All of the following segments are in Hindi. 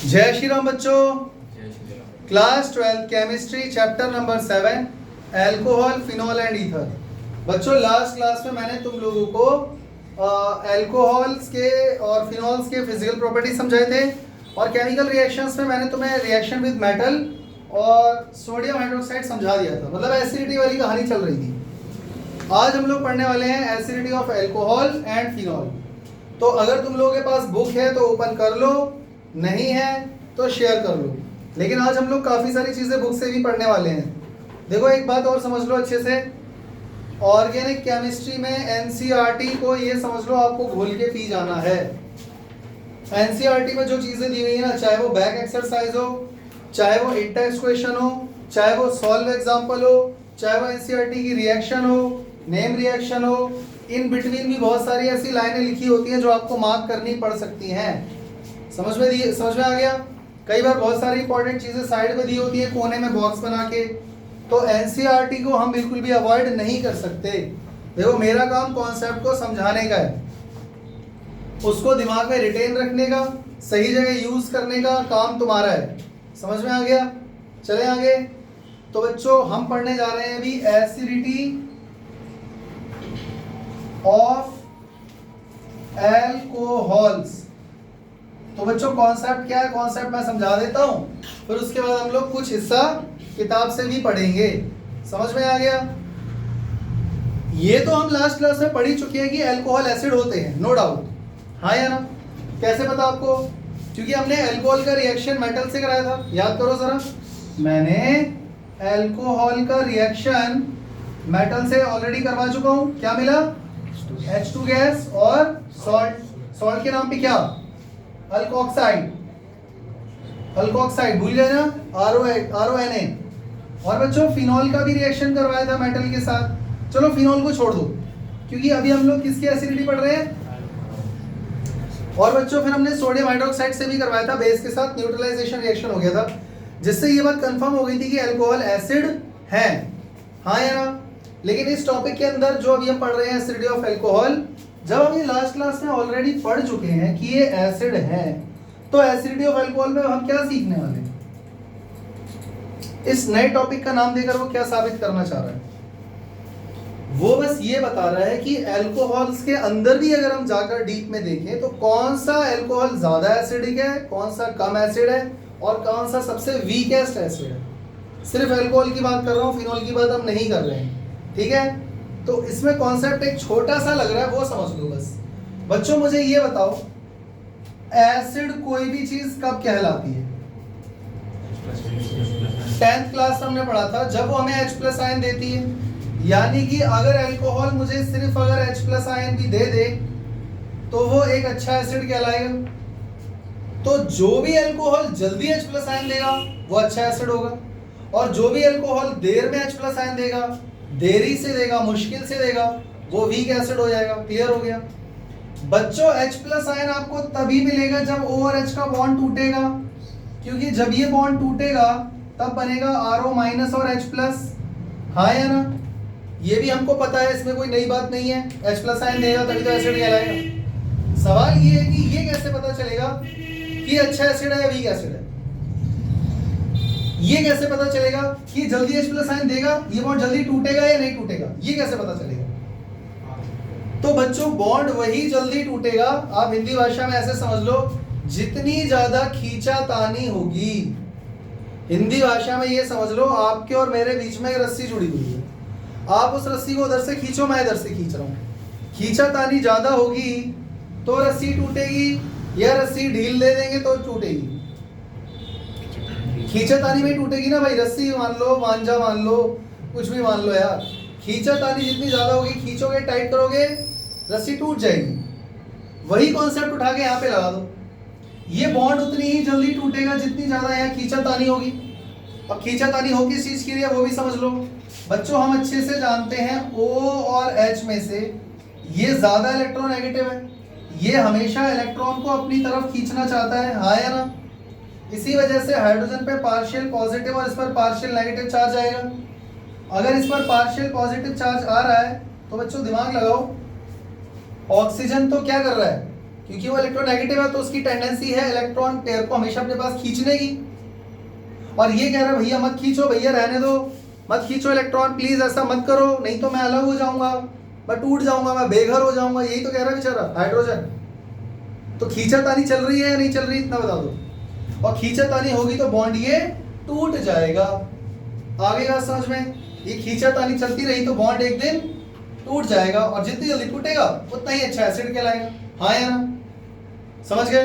जय श्री राम बच्चों। Class 12 chemistry chapter number 7 alcohol phenol and ether. बच्चों लास्ट क्लास में मैंने तुम लोगों को अल्कोहल्स के और फिनॉल्स के फिजिकल प्रॉपर्टी समझाए थे और केमिकल रिएक्शंस में मैंने तुम्हें रिएक्शन विद मेटल और सोडियम हाइड्रोक्साइड समझा दिया था, मतलब एसिडिटी वाली कहानी चल रही थी। आज हम लोग पढ़ने वाले हैं acidity of alcohol and phenol. तो अगर तुम लोगों के पास बुक है तो ओपन कर लो, नहीं है तो शेयर कर लो। लेकिन आज हम लोग काफ़ी सारी चीज़ें बुक से भी पढ़ने वाले हैं। देखो एक बात और समझ लो अच्छे से, ऑर्गेनिक केमिस्ट्री में एनसीईआरटी को ये समझ लो आपको घोल के पी जाना है। एनसीईआरटी में जो चीज़ें दी हुई है ना, चाहे वो बैक एक्सरसाइज हो, चाहे वो इन टेक्स्ट क्वेश्चन हो, चाहे वो सॉल्व एग्जाम्पल हो, चाहे वो एनसीईआरटी की रिएक्शन हो, नेम रिएक्शन हो, इन बिटवीन भी बहुत सारी ऐसी लाइनें लिखी होती हैं जो आपको मार्क करनी पड़ सकती हैं। समझ में आ गया। कई बार बहुत सारी इंपॉर्टेंट चीजें साइड में दी होती है कोने में बॉक्स बना के, तो एनसीईआरटी को हम बिल्कुल भी अवॉइड नहीं कर सकते। देखो मेरा काम कॉन्सेप्ट को समझाने का है, उसको दिमाग में रिटेन रखने का, सही जगह यूज करने का काम तुम्हारा है। समझ में आ गया। चले आगे। तो बच्चों हम पढ़ने जा रहे हैं अभी एसिडिटी ऑफ अल्कोहल्स। तो बच्चों कॉन्सेप्ट क्या है, कॉन्सेप्ट मैं समझा देता हूं, फिर उसके बाद हम लोग कुछ हिस्सा किताब से भी पढ़ेंगे। समझ में आ गया। ये तो हम लास्ट क्लास में पढ़ ही चुके हैं कि अल्कोहल एसिड होते हैं, नो डाउट। हाँ या ना। कैसे पता आपको? क्योंकि हमने अल्कोहल का रिएक्शन मेटल से कराया था, याद करो जरा। मैंने अल्कोहल का रिएक्शन मेटल से ऑलरेडी करवा चुका हूं। क्या मिला? H2 गैस और सॉल्ट। सॉल्ट के नाम पे क्या? अल्कोक्साइड। अल्कोक्साइड भूल गए ना, RONA। और बच्चों फिनॉल का भी रिएक्शन करवाया था मेटल के साथ। चलो फिनॉल को छोड़ दो क्योंकि अभी हम लोग किसकी एसिडिटी पढ़ रहे हैं। और बच्चों फिर हमने सोडियम हाइड्रोक्साइड से भी करवाया था, बेस के साथ न्यूट्रलाइजेशन रिएक्शन हो गया था, जिससे ये बात कंफर्म हो गई थी कि अल्कोहल एसिड है। हाँ या ना। लेकिन इस टॉपिक के अंदर जो अभी हम पढ़ रहे हैं एसिडिटी ऑफ अल्कोहल, जब हम ये लास्ट क्लास में ऑलरेडी पढ़ चुके हैं कि ये एसिड है, तो एसिडिटी ऑफ अल्कोहल में हम क्या सीखने वाले हैं? इस नए टॉपिक का नाम देकर वो क्या साबित करना चाह रहा है? वो बस ये बता रहा है कि अल्कोहल्स के अंदर भी अगर हम जाकर डीप में देखें तो कौन सा अल्कोहल ज्यादा एसिडिक है, कौन सा कम एसिड है और कौन सा सबसे वीकेस्ट एसिड है। सिर्फ अल्कोहल की बात कर रहा हूँ, फिनॉल की बात हम नहीं कर रहे हैं, ठीक है। तो इसमें कॉन्सेप्ट एक छोटा सा लग रहा है, वो समझ लो बस। बच्चों मुझे ये बताओ, एसिड कोई भी चीज कब कहलाती है? 10th क्लास हमने पढ़ा था, जब वो हमें H+ आयन देती है। यानी कि अगर अल्कोहल मुझे सिर्फ अगर H+ आयन भी दे दे तो वो एक अच्छा एसिड कहलाएगा। तो जो भी अल्कोहल जल्दी H+ आयन देगा वो अच्छा एसिड होगा, और जो भी अल्कोहल देर में H+ आयन देगा, देरी से देगा, मुश्किल से देगा, वो वीक एसिड हो जाएगा। क्लियर हो गया बच्चों। H+ आयन आपको तभी मिलेगा जब O और H का बॉन्ड टूटेगा, क्योंकि जब ये बॉन्ड टूटेगा तब बनेगा RO- और H+। हाँ या ना। ये भी हमको पता है, इसमें कोई नई बात नहीं है। H+ आयन देगा तभी तो एसिड कहलाएगा। सवाल ये है कि ये कैसे पता चलेगा कि अच्छा एसिड है या वीक एसिड है? ये कैसे पता चलेगा कि जल्दी H+ आयन देगा, ये बॉन्ड जल्दी टूटेगा या नहीं टूटेगा? ये कैसे पता चलेगा? तो बच्चों बॉन्ड वही जल्दी टूटेगा, आप हिंदी भाषा में ऐसे समझ लो, जितनी ज्यादा खींचातानी होगी। हिंदी भाषा में ये समझ लो, आपके और मेरे बीच में एक रस्सी जुड़ी हुई है, आप उस रस्सी को उधर से खींचो, मैं इधर से खींच रहा हूं। खींचातानी ज्यादा होगी तो रस्सी टूटेगी, या रस्सी ढील दे देंगे तो टूटेगी? खींचातानी में टूटेगी ना भाई। रस्सी मान लो, मांझा मान लो, कुछ भी मान लो यार, खींचातानी जितनी ज्यादा होगी, खींचोगे, टाइट करोगे, रस्सी टूट जाएगी। वही कॉन्सेप्ट उठा के यहाँ पे लगा दो, ये बॉन्ड उतनी ही जल्दी टूटेगा जितनी ज्यादा यहाँ खींचातानी होगी। अब खींचातानी हो किस चीज की है वो भी समझ लो। बच्चों हम अच्छे से जानते हैं O और H में से ये ज्यादा इलेक्ट्रोनेगेटिव है, ये हमेशा इलेक्ट्रॉन को अपनी तरफ खींचना चाहता है। हाँ या ना। इसी वजह से हाइड्रोजन पे पार्शियल पॉजिटिव और इस पर पार्शियल नेगेटिव चार्ज आएगा। अगर इस पर पार्शियल पॉजिटिव चार्ज आ रहा है तो बच्चों दिमाग लगाओ, ऑक्सीजन तो क्या कर रहा है? क्योंकि वो इलेक्ट्रोनेगेटिव है तो उसकी टेंडेंसी है इलेक्ट्रॉन पेयर को हमेशा अपने पास खींचने की। और ये कह रहा है भैया मत खींचो, भैया रहने दो, मत खींचो इलेक्ट्रॉन, प्लीज ऐसा मत करो, नहीं तो मैं अलग हो जाऊंगा, मैं टूट जाऊंगा, मैं बेघर हो जाऊंगा। यही तो कह रहा है बेचारा हाइड्रोजन। तो खींचातानी चल रही है या नहीं चल रही, इतना बता दो। और खींचातानी होगी तो बॉन्ड ये टूट जाएगा। आगे बात समझ में, ये खींचातानी चलती रही तो बॉन्ड एक दिन टूट जाएगा, और जितनी जल्दी टूटेगा उतना ही अच्छा एसिड कहलाएगा। हाँ या ना, समझ गए।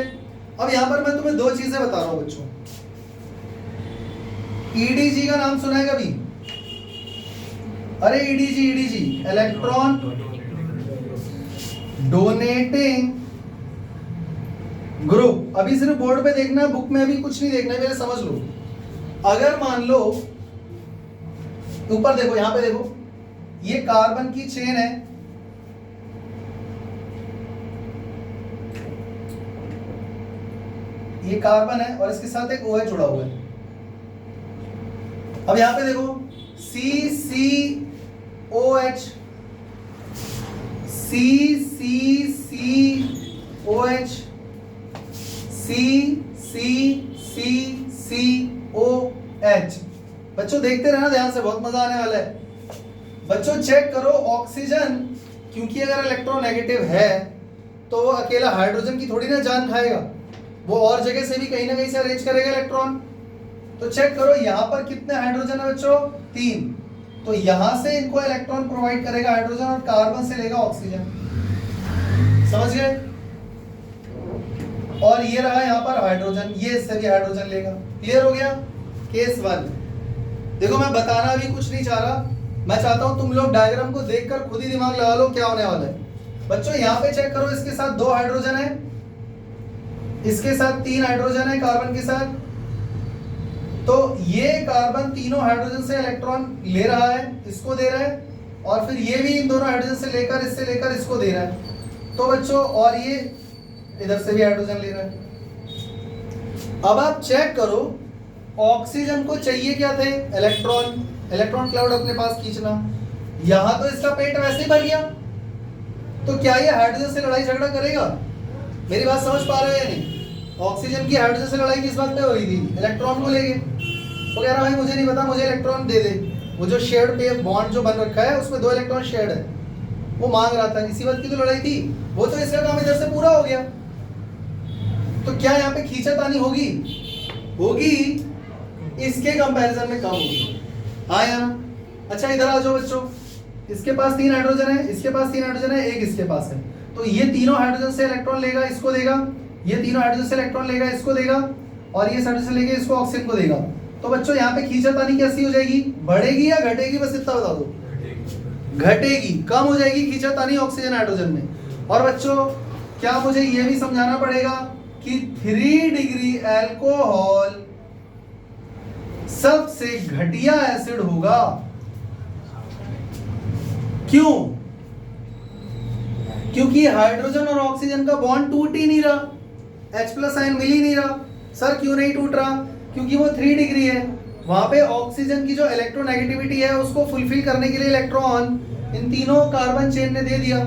अब यहां पर मैं तुम्हें दो चीजें बता रहा हूं बच्चों। ईडीजी का नाम सुना है कभी? अरे EDG, EDG electron donating group. अभी सिर्फ बोर्ड पे देखना है, बुक में अभी कुछ नहीं देखना है, मेरे समझ लो। अगर मान लो ऊपर देखो, यहां पे देखो, ये कार्बन की चेन है, ये कार्बन है और इसके साथ एक OH जुड़ा हुआ है। अब यहां पे देखो CCOH, CCCOH, CCCCOH। बच्चों देखते रहना ध्यान से, बहुत मजा आने वाला है। बच्चों चेक करो ऑक्सीजन, क्योंकि अगर इलेक्ट्रोनेगेटिव है तो वो अकेला हाइड्रोजन की थोड़ी ना जान खाएगा, वो और जगह से भी कहीं ना कहीं से अरेंज करेगा इलेक्ट्रॉन। तो चेक करो यहां पर कितने हाइड्रोजन है बच्चों, 3। तो यहां से इनको इलेक्ट्रॉन प्रोवाइड करेगा हाइड्रोजन और कार्बन से लेगा ऑक्सीजन। समझ गए। और ये रहा यहां पर हाइड्रोजन, ये इससे भी हाइड्रोजन लेगा। क्लियर हो गया केस 1। देखो मैं बताना भी कुछ नहीं चाह रहा, मैं चाहता हूं तुम लोग डायग्राम को देखकर खुद ही दिमाग लगा लो क्या होने वाला है। बच्चों यहां पे चेक करो, इसके साथ 2 हाइड्रोजन है, इसके साथ 3 हाइड्रोजन है कार्बन के साथ। तो ये कार्बन तीनों हाइड्रोजन से इलेक्ट्रॉन ले रहा है, इसको दे रहा है, और फिर ये भी इन दोनों हाइड्रोजन से लेकर इससे लेकर इसको दे रहा है। तो बच्चों और ये इधर से भी हाइड्रोजन ले रहा है। अब आप चेक करो ऑक्सीजन को चाहिए क्या थे, इलेक्ट्रॉन, इलेक्ट्रॉन क्लाउड अपने पास खींचना। यहां तो इसका पेट वैसे ही भर गया, तो क्या ये हाइड्रोजन से लड़ाई झगड़ा करेगा? मेरी बात समझ पा रहे हो या नहीं? ऑक्सीजन की हाइड्रोजन से लड़ाई किस बात पे हो रही थी, इलेक्ट्रॉन को लेके। वो कह रहा भाई मुझे नहीं पता, मुझे इलेक्ट्रॉन दे दे। वो जो शेयर्ड पे बॉन्ड जो बन रखा है उसमें 2 इलेक्ट्रॉन शेयर्ड है, वो मांग रहा था, इसी बात की तो लड़ाई थी। वो तो इसका काम इधर से पूरा हो गया। तो क्या यहाँ पे खींचातानी होगी? होगी, इसके कंपैरिजन में कम होगी। हाँ यार। अच्छा इधर आ जाओ बच्चों, इसके पास 3 हाइड्रोजन है, इसके पास 3 हाइड्रोजन है, एक इसके पास है। तो ये तीनों हाइड्रोजन से इलेक्ट्रॉन लेगा, इसको देगा, ये तीनों हाइड्रोजन से इलेक्ट्रॉन लेगा, इसको देगा, और ये हाइड्रोजन लेके इसको ऑक्सीजन को देगा। तो बच्चों यहाँ पे खींचातानी कैसी हो जाएगी, बढ़ेगी या घटेगी? बस इतना बता दो। घटेगी, कम हो जाएगी खींचातानी ऑक्सीजन हाइड्रोजन में। और बच्चों क्या मुझे ये भी समझाना पड़ेगा कि 3 डिग्री अल्कोहल सबसे घटिया एसिड होगा। क्यों? क्योंकि हाइड्रोजन और ऑक्सीजन का बॉन्ड टूट ही नहीं रहा, H+ आयन मिल ही नहीं रहा। सर क्यों नहीं टूट रहा? क्योंकि वो 3 डिग्री है, वहां पे ऑक्सीजन की जो इलेक्ट्रोनेगेटिविटी है उसको फुलफिल करने के लिए इलेक्ट्रॉन इन तीनों कार्बन चेन ने दे दिया।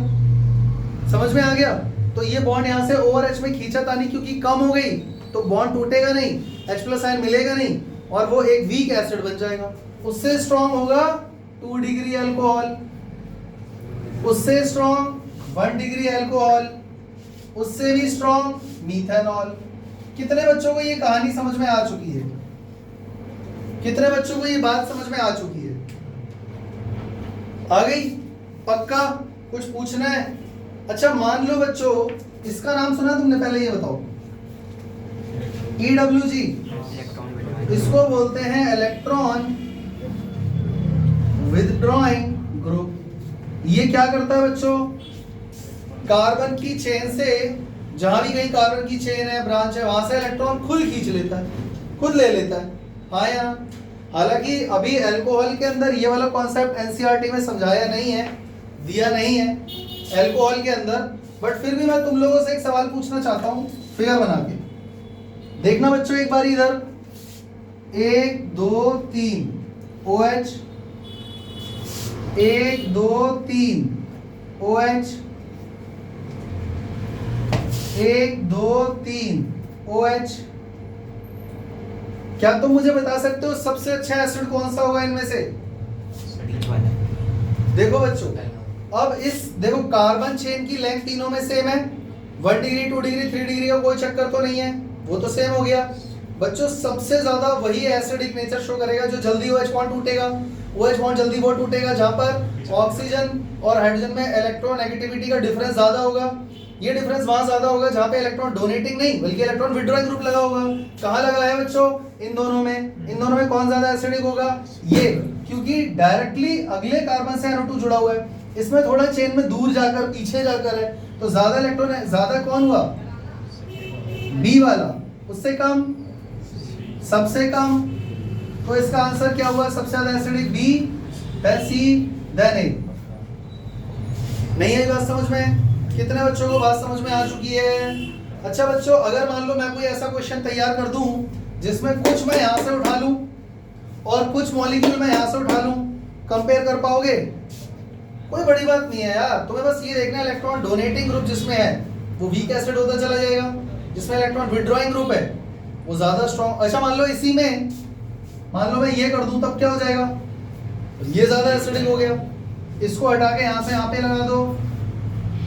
समझ में आ गया? तो ये बॉन्ड यहाँ से OH में खींचातानी क्योंकि कम हो गई तो बॉन्ड टूटेगा नहीं, H+ आयन मिलेगा नहीं, और वो एक वीक एसिड बन जाएगा। उससे स्ट्रॉन्ग होगा 2 डिग्री अल्कोहल, उससे स्ट्रॉन्ग 1 डिग्री अल्कोहल, उससे भी स्ट्रॉन्ग मीथेनॉल। कितने बच्चों को ये कहानी समझ में आ चुकी है? कितने बच्चों को ये बात समझ में आ चुकी है? आ गई? पक्का? कुछ पूछना है? अच्छा मान लो बच्चों, इसका नाम सुना तुमने, पहले ये बताओ। EWG, इसको बोलते हैं इलेक्ट्रॉन विथड्रॉइंग ग्रुप। ये क्या करता है बच्चों, कार्बन की चेन से, जहां भी कहीं कार्बन की चेन है, ब्रांच है, वहां से इलेक्ट्रॉन खुद खींच लेता है, खुद ले लेता है। हाँ यार। हालांकि अभी अल्कोहल के अंदर ये वाला कॉन्सेप्ट NCERT में समझाया नहीं है, दिया नहीं है अल्कोहल के अंदर, बट फिर भी मैं तुम लोगों से एक सवाल पूछना चाहता हूं फिगर बना के। देखना बच्चों एक बार इधर, 1 2 3 OH, 1 2 3 OH, 1 2 3 OH। क्या तुम मुझे बता सकते हो सबसे अच्छा एसिड कौन सा होगा इनमें से? देखो बच्चों, अब इस देखो कार्बन चेन की लेंथ तीनों में सेम है, 1 डिग्री 2 डिग्री 3 डिग्री का कोई चक्कर तो नहीं है, वो तो सेम हो गया। बच्चों सबसे ज्यादा वही एसिडिक नेचर शो करेगा जो जल्दी OH बॉन्ड टूटेगा। OH बॉन्ड जल्दी वो टूटेगा जहां पर ऑक्सीजन और हाइड्रोजन में इलेक्ट्रोनेगेटिविटी का डिफरेंस ज्यादा होगा। ये डिफरेंस वहां ज्यादा होगा जहां पे इलेक्ट्रॉन डोनेटिंग नहीं बल्कि इलेक्ट्रॉन विड्रॉइंग ग्रुप लगा होगा। कहां लगा है बच्चों? इन दोनों में। इन दोनों में कौन ज्यादा एसिडिक होगा? ये, क्योंकि डायरेक्टली अगले कार्बन से NO2 जुड़ा हुआ है। इसमें थोड़ा चेन में दूर जाकर पीछे जाकर है, तो ज्यादा इलेक्ट्रॉन ज्यादा कौन हुआ? बी वाला। उससे कम? सबसे कम। तो इसका आंसर क्या हुआ? सबसे ज्यादा एसिडिक बी, देन सी, देन ए। नहीं है बात समझ में? कितने बच्चों को बात समझ में आ चुकी है? अच्छा बच्चों, अगर मान लो मैं कोई ऐसा क्वेश्चन तैयार कर दूं जिसमें कुछ मैं यहां से उठा लूं और कुछ मॉलिक्यूल मैं यहां से उठा लूं, कंपेयर कर पाओगे? कोई बड़ी बात नहीं है यार, तुम्हें बस ये देखना है इलेक्ट्रॉन डोनेटिंग ग्रुप जिसमें है वो वीक एसिड होता चला जाएगा, जिसमें इलेक्ट्रॉन विड्रॉइंग ग्रुप है वो ज्यादा स्ट्रॉन्ग। अच्छा मान लो इसी में मान लो मैं ये कर दूं, तब क्या हो जाएगा? ये ज्यादा एसिडिक हो गया, इसको हटा के यहां से यहां पे लगा दो,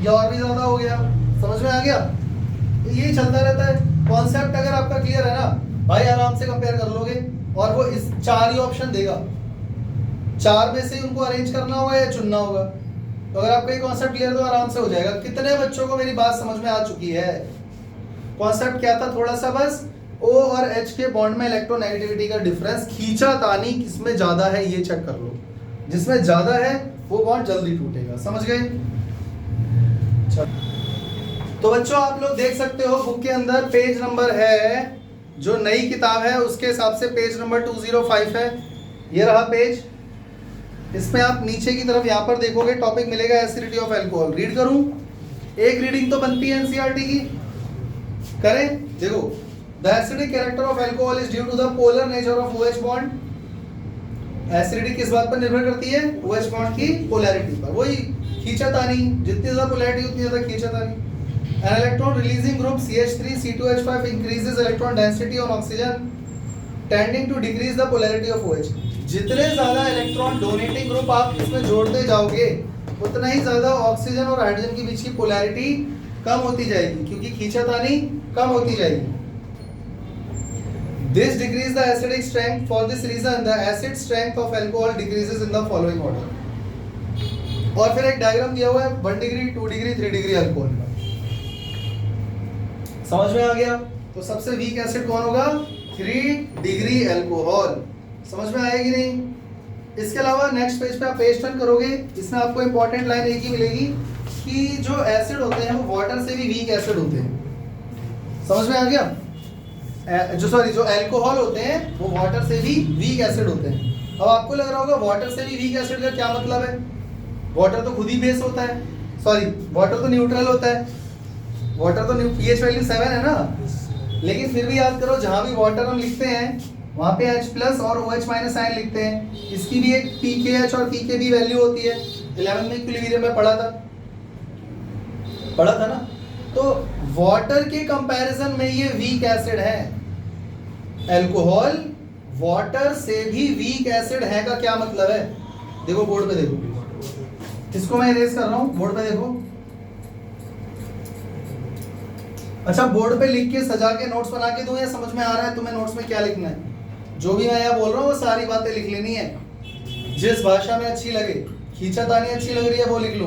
ये और भी ज्यादा हो गया। समझ में आ गया? यही चलता रहता है। कॉन्सेप्ट अगर आपका क्लियर है ना भाई, आराम से कंपेयर कर लोगे। और वो इस 4 ही ऑप्शन देगा, 4 में से उनको अरेंज करना होगा या चुनना होगा। तो अगर आपका ये कॉन्सेप्ट क्लियर तो आराम से हो जाएगा। कितने बच्चों को मेरी बात समझ में आ चुकी है? कॉन्सेप्ट क्या था? थोड़ा सा बस O और H के बॉन्ड में इलेक्ट्रोनेगेटिविटी का डिफरेंस, खींचातानी किसमें ज्यादा है ये चेक कर लो। जिसमें ज्यादा है वो बॉन्ड जल्दी टूटेगा। समझ गए? तो बच्चों आप लोग देख सकते हो बुक के अंदर पेज नंबर है, जो नई किताब है उसके हिसाब से पेज नंबर 205 है। ये रहा पेज। इसमें आप नीचे की तरफ यहाँ पर देखोगे टॉपिक मिलेगा एसिडिटी ऑफ अल्कोहल। रीड करूं? एक रीडिंग तो बनती है एनसीईआरटी की, करें? देखो, the acidic character of alcohol is due to the polar nature of OH bond. Acidity किस बात पर निर्भर करती है? OH बॉन्ड की पोलैरिटी पर। वही खींचातानी, जितनी ज्यादा पोलैरिटी उतनी ज्यादा खींचातानी। An electron releasing group CH3C2H5 increases electron density on oxygen, tending to decrease the polarity of OH। जितने ज्यादा इलेक्ट्रॉन डोनेटिंग ग्रुप आप इसमें जोड़ते जाओगे उतना ही ज्यादा ऑक्सीजन और हाइड्रोजन के बीच की पोलैरिटी कम होती जाएगी, क्योंकि खींचातानी कम होती जाएगी। This decrease the acidic strength. For this reason, the acid strength of alcohol decreases in the following order। और फिर एक डायग्राम दिया हुआ है 1 डिग्री 2 डिग्री 3 डिग्री अल्कोहल का। समझ में आ गया? तो सबसे वीक एसिड कौन होगा? 3 डिग्री अल्कोहल। समझ में आएगी नहीं? इसके अलावा नेक्स्ट पेज पे आप पेज टर्न करोगे, इसमें आपको इंपॉर्टेंट लाइन एक ही मिलेगी कि जो एसिड होते हैं वो वाटर से भी वीक एसिड होते हैं। समझ में आ गया? जो अल्कोहल होते हैं वो वाटर से भी वीक एसिड होते हैं। अब आपको लग रहा होगा वाटर से भी वीक एसिड का क्या मतलब है? वाटर तो खुद ही बेस होता है, सॉरी वाटर तो न्यूट्रल होता है, वाटर तो pH वैल्यू 7 है ना। लेकिन फिर भी याद करो, जहां भी वाटर हम लिखते हैं वहां पे H+ और OH- आयन लिखते हैं। इसकी भी एक pKh और pKb वैल्यू होती है। 11th में इक्विलिब्रियम में पढ़ा था ना। तो वाटर के कंपैरिजन में ये वीक एसिड है। अल्कोहल वाटर से भी वीक एसिड है का क्या मतलब है? देखो बोर्ड पे देखो, इसको मैं इरेज कर रहा हूं, बोर्ड पे देखो। अच्छा, बोर्ड पे लिख के सजा के नोट्स बना के दूं या समझ में आ रहा है तुम्हें नोट्स में क्या लिखना है? जो भी मैं यहाँ बोल रहा हूँ वो सारी बातें लिख लेनी है, जिस भाषा में अच्छी लगे। खींचातानी अच्छी लग रही है वो लिख लो,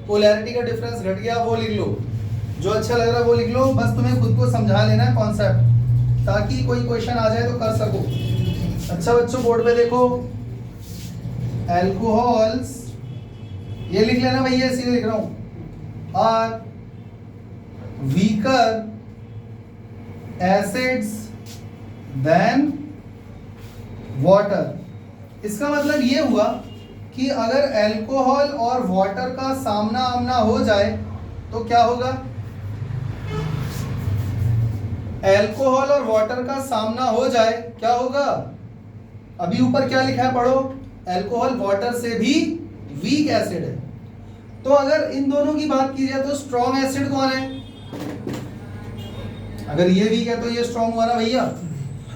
पोलैरिटी का डिफरेंस घट गया वो लिख लो, जो अच्छा लग रहा है वो लिख लो। बस तुम्हें खुद को समझा लेना है कॉन्सेप्ट, ताकि कोई क्वेश्चन आ जाए तो कर सको। अच्छा बच्चों, बोर्ड पे देखो, अल्कोहल्स ये लिख लेना भैया, इसीलिए लिख रहा हूं, are weaker acids than water. इसका मतलब ये हुआ कि अगर अल्कोहल और वाटर का सामना आमना हो जाए तो क्या होगा? अल्कोहल और वाटर का सामना हो जाए क्या होगा? अभी ऊपर क्या लिखा है पढ़ो, अल्कोहल वाटर से भी वीक एसिड है। तो अगर इन दोनों की बात की जाए तो स्ट्रॉन्ग एसिड कौन है? अगर ये वीक है तो ये स्ट्रॉन्ग हुआ ना भैया।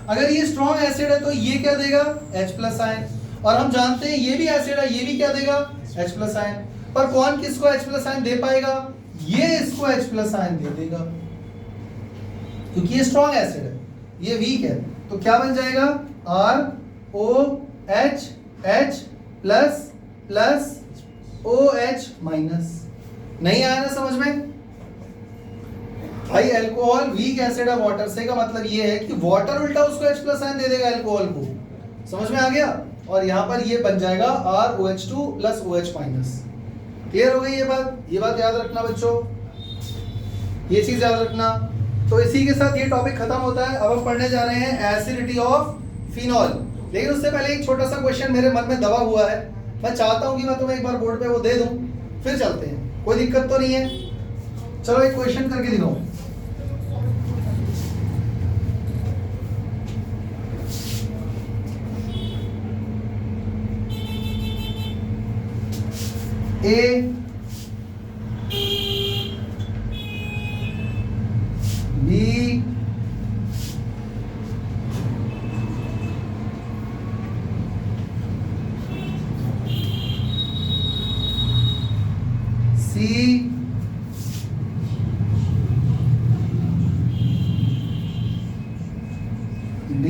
अगर ये स्ट्रॉन्ग एसिड है तो ये क्या देगा, H प्लस आयन। और हम जानते हैं ये भी एसिड है, ये भी क्या देगा, H प्लस आयन। पर कौन किसको H प्लस आयन दे पाएगा, ये इसको H प्लस आयन दे देगा, क्योंकि ये स्ट्रॉन्ग एसिड है, ये वीक है। तो क्या बन जाएगा, ROH H plus plus OH minus. नहीं आया ना समझ में भाई। अल्कोहल वीक एसिड है वाटर से, का मतलब ये है कि वाटर उल्टा उसको H प्लस आयन दे देगा अल्कोहल को, समझ में आ गया। और यहाँ पर ये बन जाएगा ROH2 plus OH minus. Clear हो गई ये बात याद रखना बच्चों, ये चीज याद रखना। तो इसी के साथ ये टॉपिक खत्म होता है। अब हम पढ़ने जा रहे हैं एसिडिटी ऑफ फिनॉल। लेकिन उससे पहले एक छोटा सा क्वेश्चन मेरे मन में दबा हुआ है, मैं चाहता हूं कि मैं तुम्हें एक बार बोर्ड पे वो दे दूं, फिर चलते हैं, कोई दिक्कत तो नहीं है। चलो एक क्वेश्चन करके दिखाओ। A B C D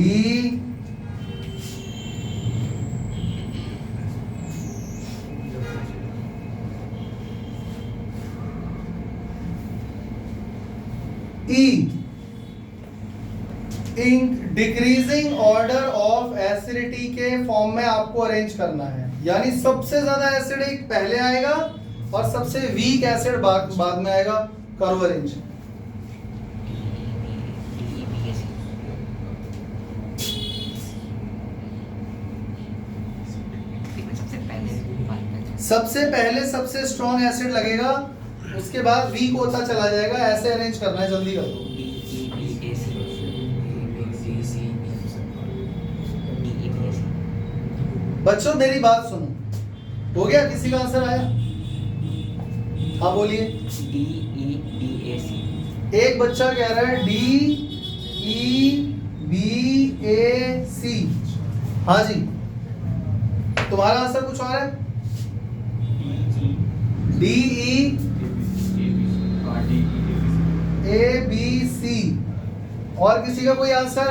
E in decreasing order of acidity के फॉर्म में आपको अरेंज करना है, यानी सबसे ज्यादा एसिडिक पहले आएगा और सबसे वीक एसिड बाद में आएगा। करो अरेंज। सबसे पहले सबसे स्ट्रॉन्ग एसिड लगेगा, उसके बाद वीक होता चला जाएगा। ऐसे अरेंज करना है, जल्दी कर दो। बच्चों मेरी बात सुनो, हो गया, किसी का आंसर आया? हाँ बोलिए। DEBAC। एक बच्चा कह रहा है DEBAC। हाँ जी, तुम्हारा आंसर कुछ और है? DEABC। और किसी का कोई आंसर?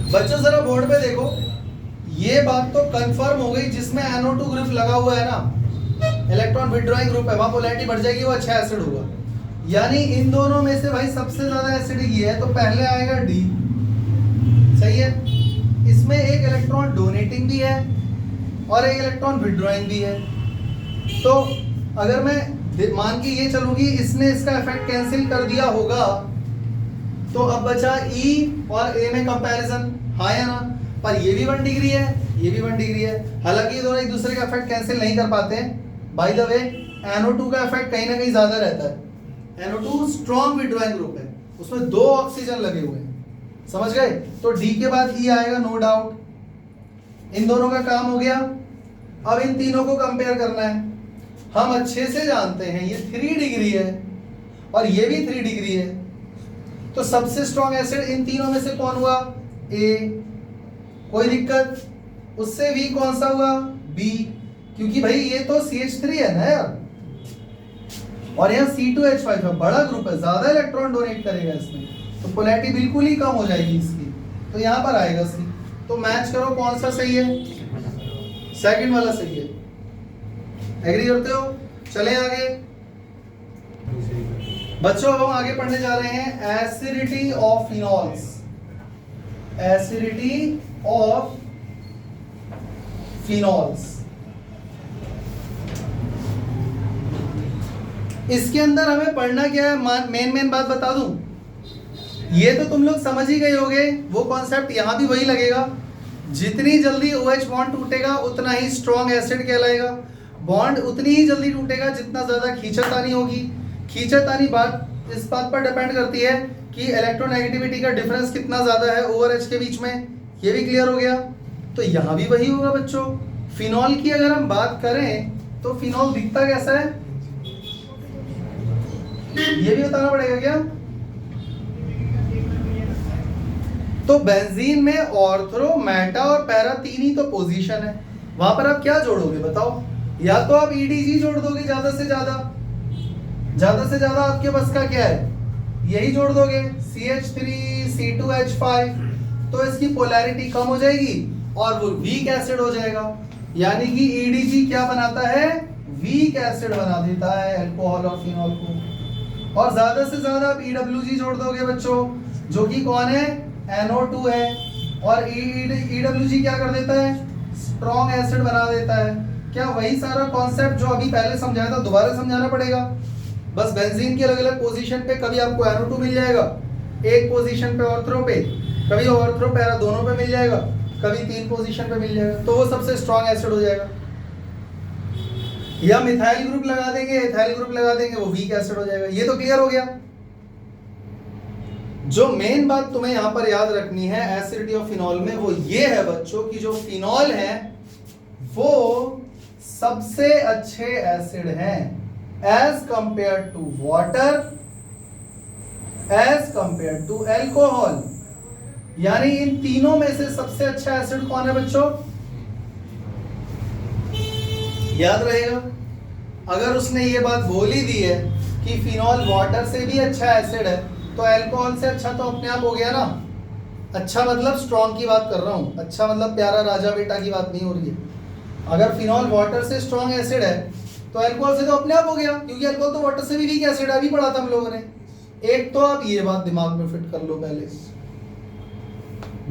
बच्चों जरा बोर्ड पे देखो, ये बात तो कंफर्म हो गई, जिसमें NO2 ग्रुप लगा हुआ है ना, इलेक्ट्रॉन विथड्रॉइंग ग्रुप है, वहां पोलैरिटी बढ़ जाएगी, वो अच्छा एसिड होगा। यानी इन दोनों में से भाई सबसे ज्यादा एसिडिक ये है, तो पहले आएगा D। सही है। इसमें एक इलेक्ट्रॉन डोनेटिंग भी है और एक इलेक्ट्रॉन विथड्रॉइंग भी है। तो अगर मैं मान के ये चलूंगी इसने इसका इफेक्ट कैंसिल कर दिया होगा, तो अब बचा E और A में कंपैरिजन, हाँ या ना। पर ये भी 1 डिग्री है, ये भी 1 डिग्री है, हालांकि ये दोनों एक दूसरे का इफेक्ट कैंसिल नहीं कर पाते हैं। बाय द वे NO2 का इफेक्ट कहीं ना कहीं ज्यादा रहता है। NO2 स्ट्रॉन्ग विथड्रॉइंग ग्रुप है, उसमें 2 ऑक्सीजन लगे हुए हैं, समझ गए। तो D के बाद E आएगा, नो डाउट। इन दोनों का काम हो गया। अब इन तीनों को कंपेयर करना है। हम अच्छे से जानते हैं ये 3 डिग्री है और ये भी 3 डिग्री है, तो सबसे स्ट्रॉन्ग एसिड इन तीनों में से कौन हुआ? A। कोई दिक्कत? उससे वीक कौन सा हुआ? B, क्योंकि भाई ये तो CH3 है ना यार, और यहाँ C2H5 है, बड़ा ग्रुप है, ज्यादा इलेक्ट्रॉन डोनेट करेगा इसमें, तो पोलैरिटी बिल्कुल ही कम हो जाएगी इसकी, तो यहाँ पर आएगा C। तो मैच करो कौन सा सही है? सेकंड वाला सही है। एग्री करते हो? चले आगे बच्चों। अब हम आगे पढ़ने जा रहे हैं acidity of phenols. Acidity of phenols. इसके अंदर हमें पढ़ना क्या है, मेन बात बता दूं, ये तो तुम लोग समझ ही गए होगे, वो कॉन्सेप्ट यहां भी वही लगेगा। जितनी जल्दी OH बॉन्ड टूटेगा उतना ही स्ट्रॉन्ग एसिड कहलाएगा। बॉन्ड उतनी ही जल्दी टूटेगा जितना ज्यादा खींचातानी होगी। खींचातानी बात इस बात पर डिपेंड करती है कि इलेक्ट्रोनेगेटिविटी का डिफरेंस कितना ज्यादा है OR H के बीच में। ये भी क्लियर हो गया। तो यहां भी वही होगा बच्चों। फिनॉल की अगर हम बात करें तो फिनॉल दिखता कैसा है? ये भी बताना पड़ेगा क्या? तो बेंजीन में ऑर्थो, मेटा और पैरा 3 ही तो पोजीशन है, वहां पर आप क्या जोड़ोगे बताओ? या तो आप ईडीजी जोड़ दोगे ज्यादा से ज्यादा आपके बस का क्या है, यही जोड़ दोगे CH3 C2H5, तो इसकी पोलैरिटी कम हो जाएगी और वो वीक एसिड हो जाएगा। यानी कि ईडीजी क्या बनाता है, वीक एसिड बना देता है अल्कोहल और फिनॉल को। और ज्यादा से ज्यादा आप EWG जोड़ दोगे बच्चों, जो कि कौन है, NO2 है। और EWG क्या कर देता है, स्ट्रॉन्ग एसिड बना देता है। क्या वही सारा कॉन्सेप्ट जो अभी पहले समझाया था दोबारा समझाना पड़ेगा? बस बेंजीन के अलग अलग पोजीशन पे कभी आपको NO2 मिल जाएगा, एक पोजीशन पे ऑर्थो पे, कभी ऑर्थो पैरा दोनों पे मिल जाएगा, कभी 3 पोजीशन पे मिल जाएगा, तो वो सबसे स्ट्रॉन्ग एसिड हो जाएगा। या मिथाइल ग्रुप लगा देंगे, एथाइल ग्रुप लगा देंगे, वो वीक एसिड हो जाएगा। ये तो क्लियर हो गया। जो मेन बात तुम्हें यहां पर याद रखनी है एसिडिटी ऑफ फिनॉल में, वो ये है बच्चों कि जो फिनॉल है वो सबसे अच्छे एसिड हैं as compare to water, as compare to alcohol. यानी इन तीनों में से सबसे अच्छा एसिड कौन है बच्चों? याद रहेगा, अगर उसने ये बात बोल ही दी है कि फिनॉल वाटर से भी अच्छा एसिड है, तो अल्कोहल से अच्छा तो अपने आप हो गया ना। अच्छा मतलब स्ट्रॉन्ग की बात कर रहा हूं, अच्छा मतलब प्यारा राजा बेटा की बात नहीं हो रही है। अगर फिनॉल वाटर से स्ट्रॉन्ग एसिड है तो अल्कोहल से तो अपने आप हो गया, क्योंकि अल्कोहल तो वाटर से भी वीक एसिड है, अभी पढ़ा था हम लोगों ने। एक तो आप ये बात दिमाग में फिट कर लो पहले,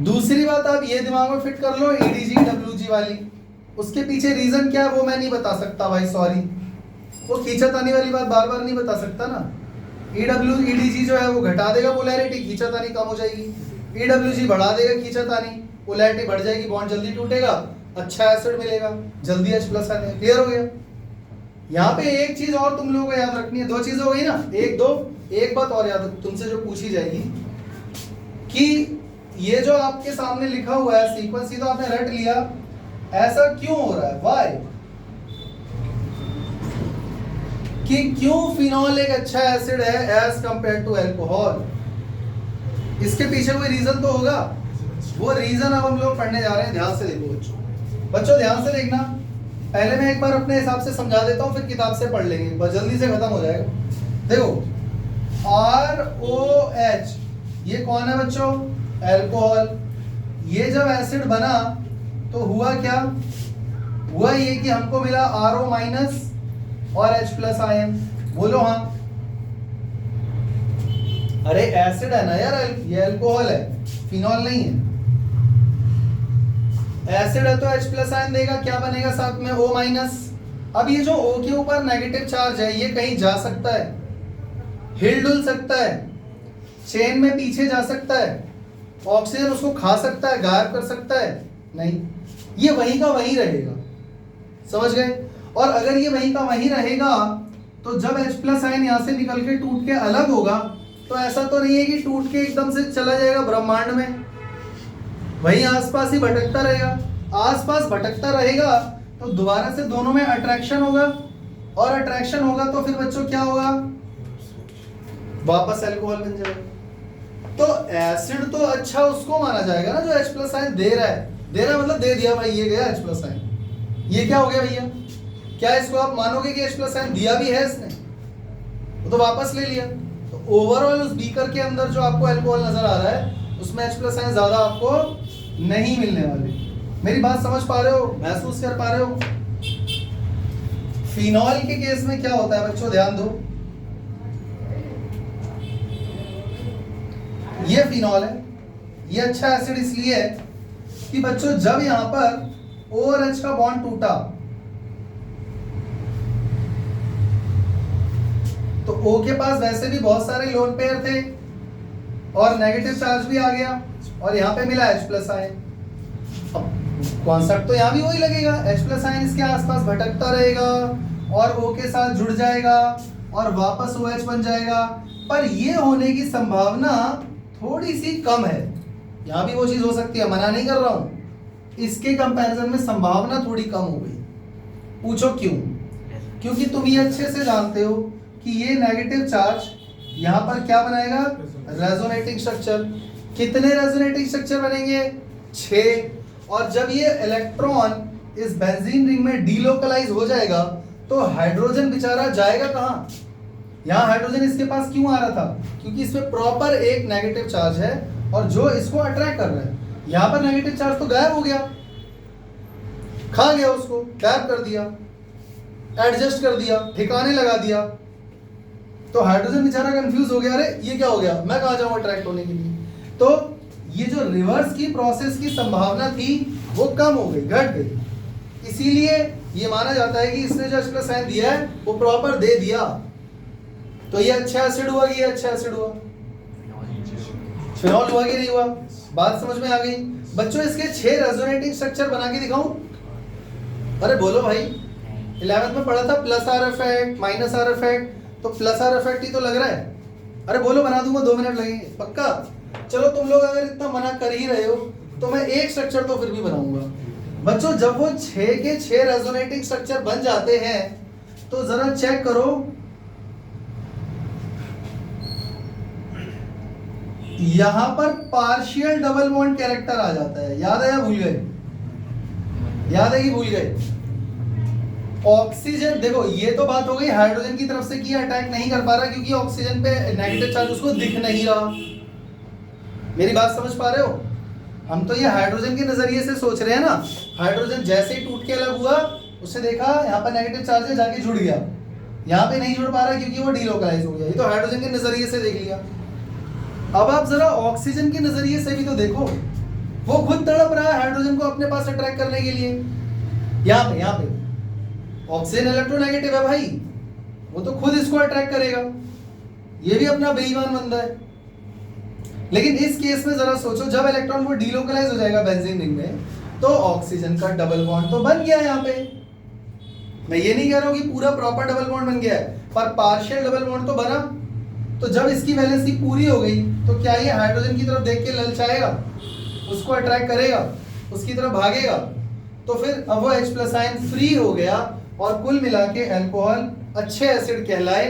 दूसरी बात आप ये दिमाग में फिट कर लो EDG WG वाली, उसके पीछे रीजन क्या है वो मैं नहीं बता सकता भाई, सॉरी, वो खींचातानी वाली बात बार बार नहीं बता सकता ना। EDG जो है वो घटा देगा पोलैरिटी, खींचातानी कम हो जाएगी, EWG बढ़ा देगा खींचातानी, पोलैरिटी बढ़ जाएगी, बॉन्ड जल्दी टूटेगा, अच्छा एसिड मिलेगा, जल्दी H+ आने। क्लियर हो गया? यहाँ पे एक चीज और तुम लोगों को याद रखनी है, 2 चीजें हो गई ना, एक बात और याद तुमसे जो पूछी जाएगी कि ये जो आपके सामने लिखा हुआ है सीक्वेंस, ही तो आपने रट लिया, ऐसा क्यों हो रहा है, व्हाई, कि क्यों फिनॉल एक अच्छा एसिड है एज कंपेयर टू अल्कोहल? इसके पीछे कोई रीजन तो होगा, वो रीजन अब हम लोग पढ़ने जा रहे हैं। ध्यान से देखो बच्चों ध्यान से देखना। पहले मैं एक बार अपने हिसाब से समझा देता हूँ, फिर किताब से पढ़ लेंगे, बस जल्दी से खत्म हो जाएगा। देखो ROH ये कौन है बच्चों, अल्कोहल। ये जब एसिड बना तो हुआ क्या, हुआ ये कि हमको मिला RO- और H+ आयन। बोलो हाँ, अरे एसिड है ना यार, ये अल्कोहल है, फिनॉल नहीं है। एसिड है तो H+ आयन देगा, क्या बनेगा साथ में O-। अब ये जो O के ऊपर नेगेटिव चार्ज है ये कहीं जा सकता है, हिल डुल सकता है, चेन में पीछे जा सकता है, ऑक्सीजन उसको खा सकता है, गायब कर सकता है, नहीं, ये वहीं का वहीं रहेगा। समझ गए? और अगर ये वहीं का वहीं रहेगा तो जब H+ आयन यहाँ से निकल के टूट के अलग होगा तो ऐसा तो नहीं है कि टूट के एकदम से चला जाएगा ब्रह्मांड में, वहीं आसपास ही भटकता रहेगा। आसपास भटकता रहेगा तो दोबारा से दोनों में अट्रैक्शन होगा, और अट्रैक्शन होगा तो फिर बच्चों क्या होगा, वापस अल्कोहल बन जाएगा। तो एसिड तो अच्छा उसको माना जाएगा ना जो H+ आयन दे रहा है, मतलब दे दिया भाई, ये गया H+ आयन। ये क्या हो गया भैया, क्या इसको आप मानोगे कि H+ आयन दिया भी है इसने, वो तो वापस ले लिया। तो ओवरऑल उस बीकर के अंदर जो आपको अल्कोहल नजर आ रहा है उसमें H+ आयन ज्यादा आपको नहीं मिलने वाले। मेरी बात समझ पा रहे हो, महसूस कर पा रहे हो? फिनॉल के केस में क्या होता है बच्चों, ध्यान दो, ये फिनॉल है, ये अच्छा एसिड इसलिए है कि बच्चों जब यहां पर O और H का बॉन्ड टूटा तो O के पास वैसे भी बहुत सारे लोन पेयर थे और नेगेटिव चार्ज भी आ गया, और यहाँ पे मिला H+ आयन। कॉन्सेप्ट तो यहाँ भी वही लगेगा, H+ आयन इसके आसपास भटकता रहेगा और O के साथ जुड़ जाएगा और वापस OH बन जाएगा, पर ये होने की संभावना थोड़ी सी कम है। यहाँ भी वो चीज हो सकती है, मना नहीं कर रहा हूं, इसके कंपैरिजन में संभावना थोड़ी कम हो गई। पूछो क्यों? क्योंकि तुम ये अच्छे से जानते हो कि ये नेगेटिव चार्ज यहाँ पर क्या बनाएगा, रेजोनेटिंग स्ट्रक्चर। कितने रेजोनेटिंग स्ट्रक्चर बनेंगे, 6। और जब ये इलेक्ट्रॉन इस बेंजीन रिंग में डीलोकलाइज हो जाएगा तो हाइड्रोजन बेचारा जाएगा कहाँ, यहाँ हाइड्रोजन इसके पास क्यों आ रहा था, क्योंकि इसमें प्रॉपर एक नेगेटिव चार्ज है और जो इसको अट्रैक्ट कर रहा है। यहाँ पर नेगेटिव चार्ज तो गायब हो गया, खा गया उसको, गायब कर दिया, एडजस्ट कर दिया, ठिकाने लगा दिया। तो हाइड्रोजन बेचारा कंफ्यूज हो गया, अरे ये क्या हो गया, मैं कहाँ जाऊँ अट्रैक्ट होने के लिए। तो ये जो रिवर्स की प्रोसेस की संभावना थी वो कम हो गई, घट गई। इसीलिए ये माना जाता है कि इसने जो H+ साइन दिया है वो प्रॉपर दे दिया। तो ये अच्छा एसिड हुआ कि ये अच्छा एसिड हुआ, फिनॉल हुआ कि नहीं हुआ, बात समझ में आ गई। बच्चों इसके 6 रेजोनेटिंग स्ट्रक्चर बना के दिखाऊं, अरे बोलो भाई, 11th में पढ़ा था plus are effect minus are effect, तो प्लस आर इफेक्ट ही तो लग रहा है। अरे बोलो, बना दूंगा, 2 मिनट लगेंगे पक्का। चलो तुम लोग अगर इतना मना कर ही रहे हो तो मैं एक स्ट्रक्चर तो फिर भी बनाऊंगा। बच्चों जब वो 6 के 6 रेजोनेटिंग स्ट्रक्चर बन जाते हैं तो जरा चेक करो, यहां पर पार्शियल डबल बॉन्ड कैरेक्टर आ जाता है। याद है या भूल गए, याद है कि भूल गए। ऑक्सीजन, देखो ये तो बात हो गई हाइड्रोजन की तरफ से कि अटैक नहीं कर पा रहा क्योंकि ऑक्सीजन पे नेगेटिव चार्ज उसको दिख नहीं रहा। मेरी बात समझ पा रहे हो, हम तो ये हाइड्रोजन के नजरिए से सोच रहे हैं ना। हाइड्रोजन जैसे ही टूट के अलग हुआ, उससे देखा यहाँ पर नेगेटिव चार्ज है, जाके जुड़ गया, यहाँ पे नहीं जुड़ पा रहा क्योंकि वो डीलोकलाइज हो गया। ये तो हाइड्रोजन के नजरिए से देख लिया। अब आप जरा ऑक्सीजन के नजरिए से भी तो देखो, वो खुद तड़प रहा है हाइड्रोजन को अपने पास अट्रैक्ट करने के लिए। यहाँ पे ऑक्सीजन इलेक्ट्रोनेगेटिव है भाई, वो तो खुद इसको अट्रैक्ट करेगा, ये भी अपना बेईमान बंदा है। लेकिन इस केस में जरा सोचो, जब इलेक्ट्रॉन वो डीलोकलाइज हो जाएगा बेंजीन रिंग में, तो ऑक्सीजन का डबल बॉन्ड तो बन गया यहाँ पे। मैं ये नहीं कह रहा हूँ कि पूरा प्रॉपर डबल बॉन्ड बन गया है, पर पार्शियल डबल बॉन्ड तो बना। तो जब इसकी वैलेंसी पूरी हो गई तो क्या ये हाइड्रोजन की तरफ देख के ललचाएगा, उसको अट्रैक्ट करेगा, उसकी तरफ भागेगा। तो फिर अब वो H+ आयन फ्री हो गया और कुल मिला के अल्कोहल अच्छे एसिड कहलाए,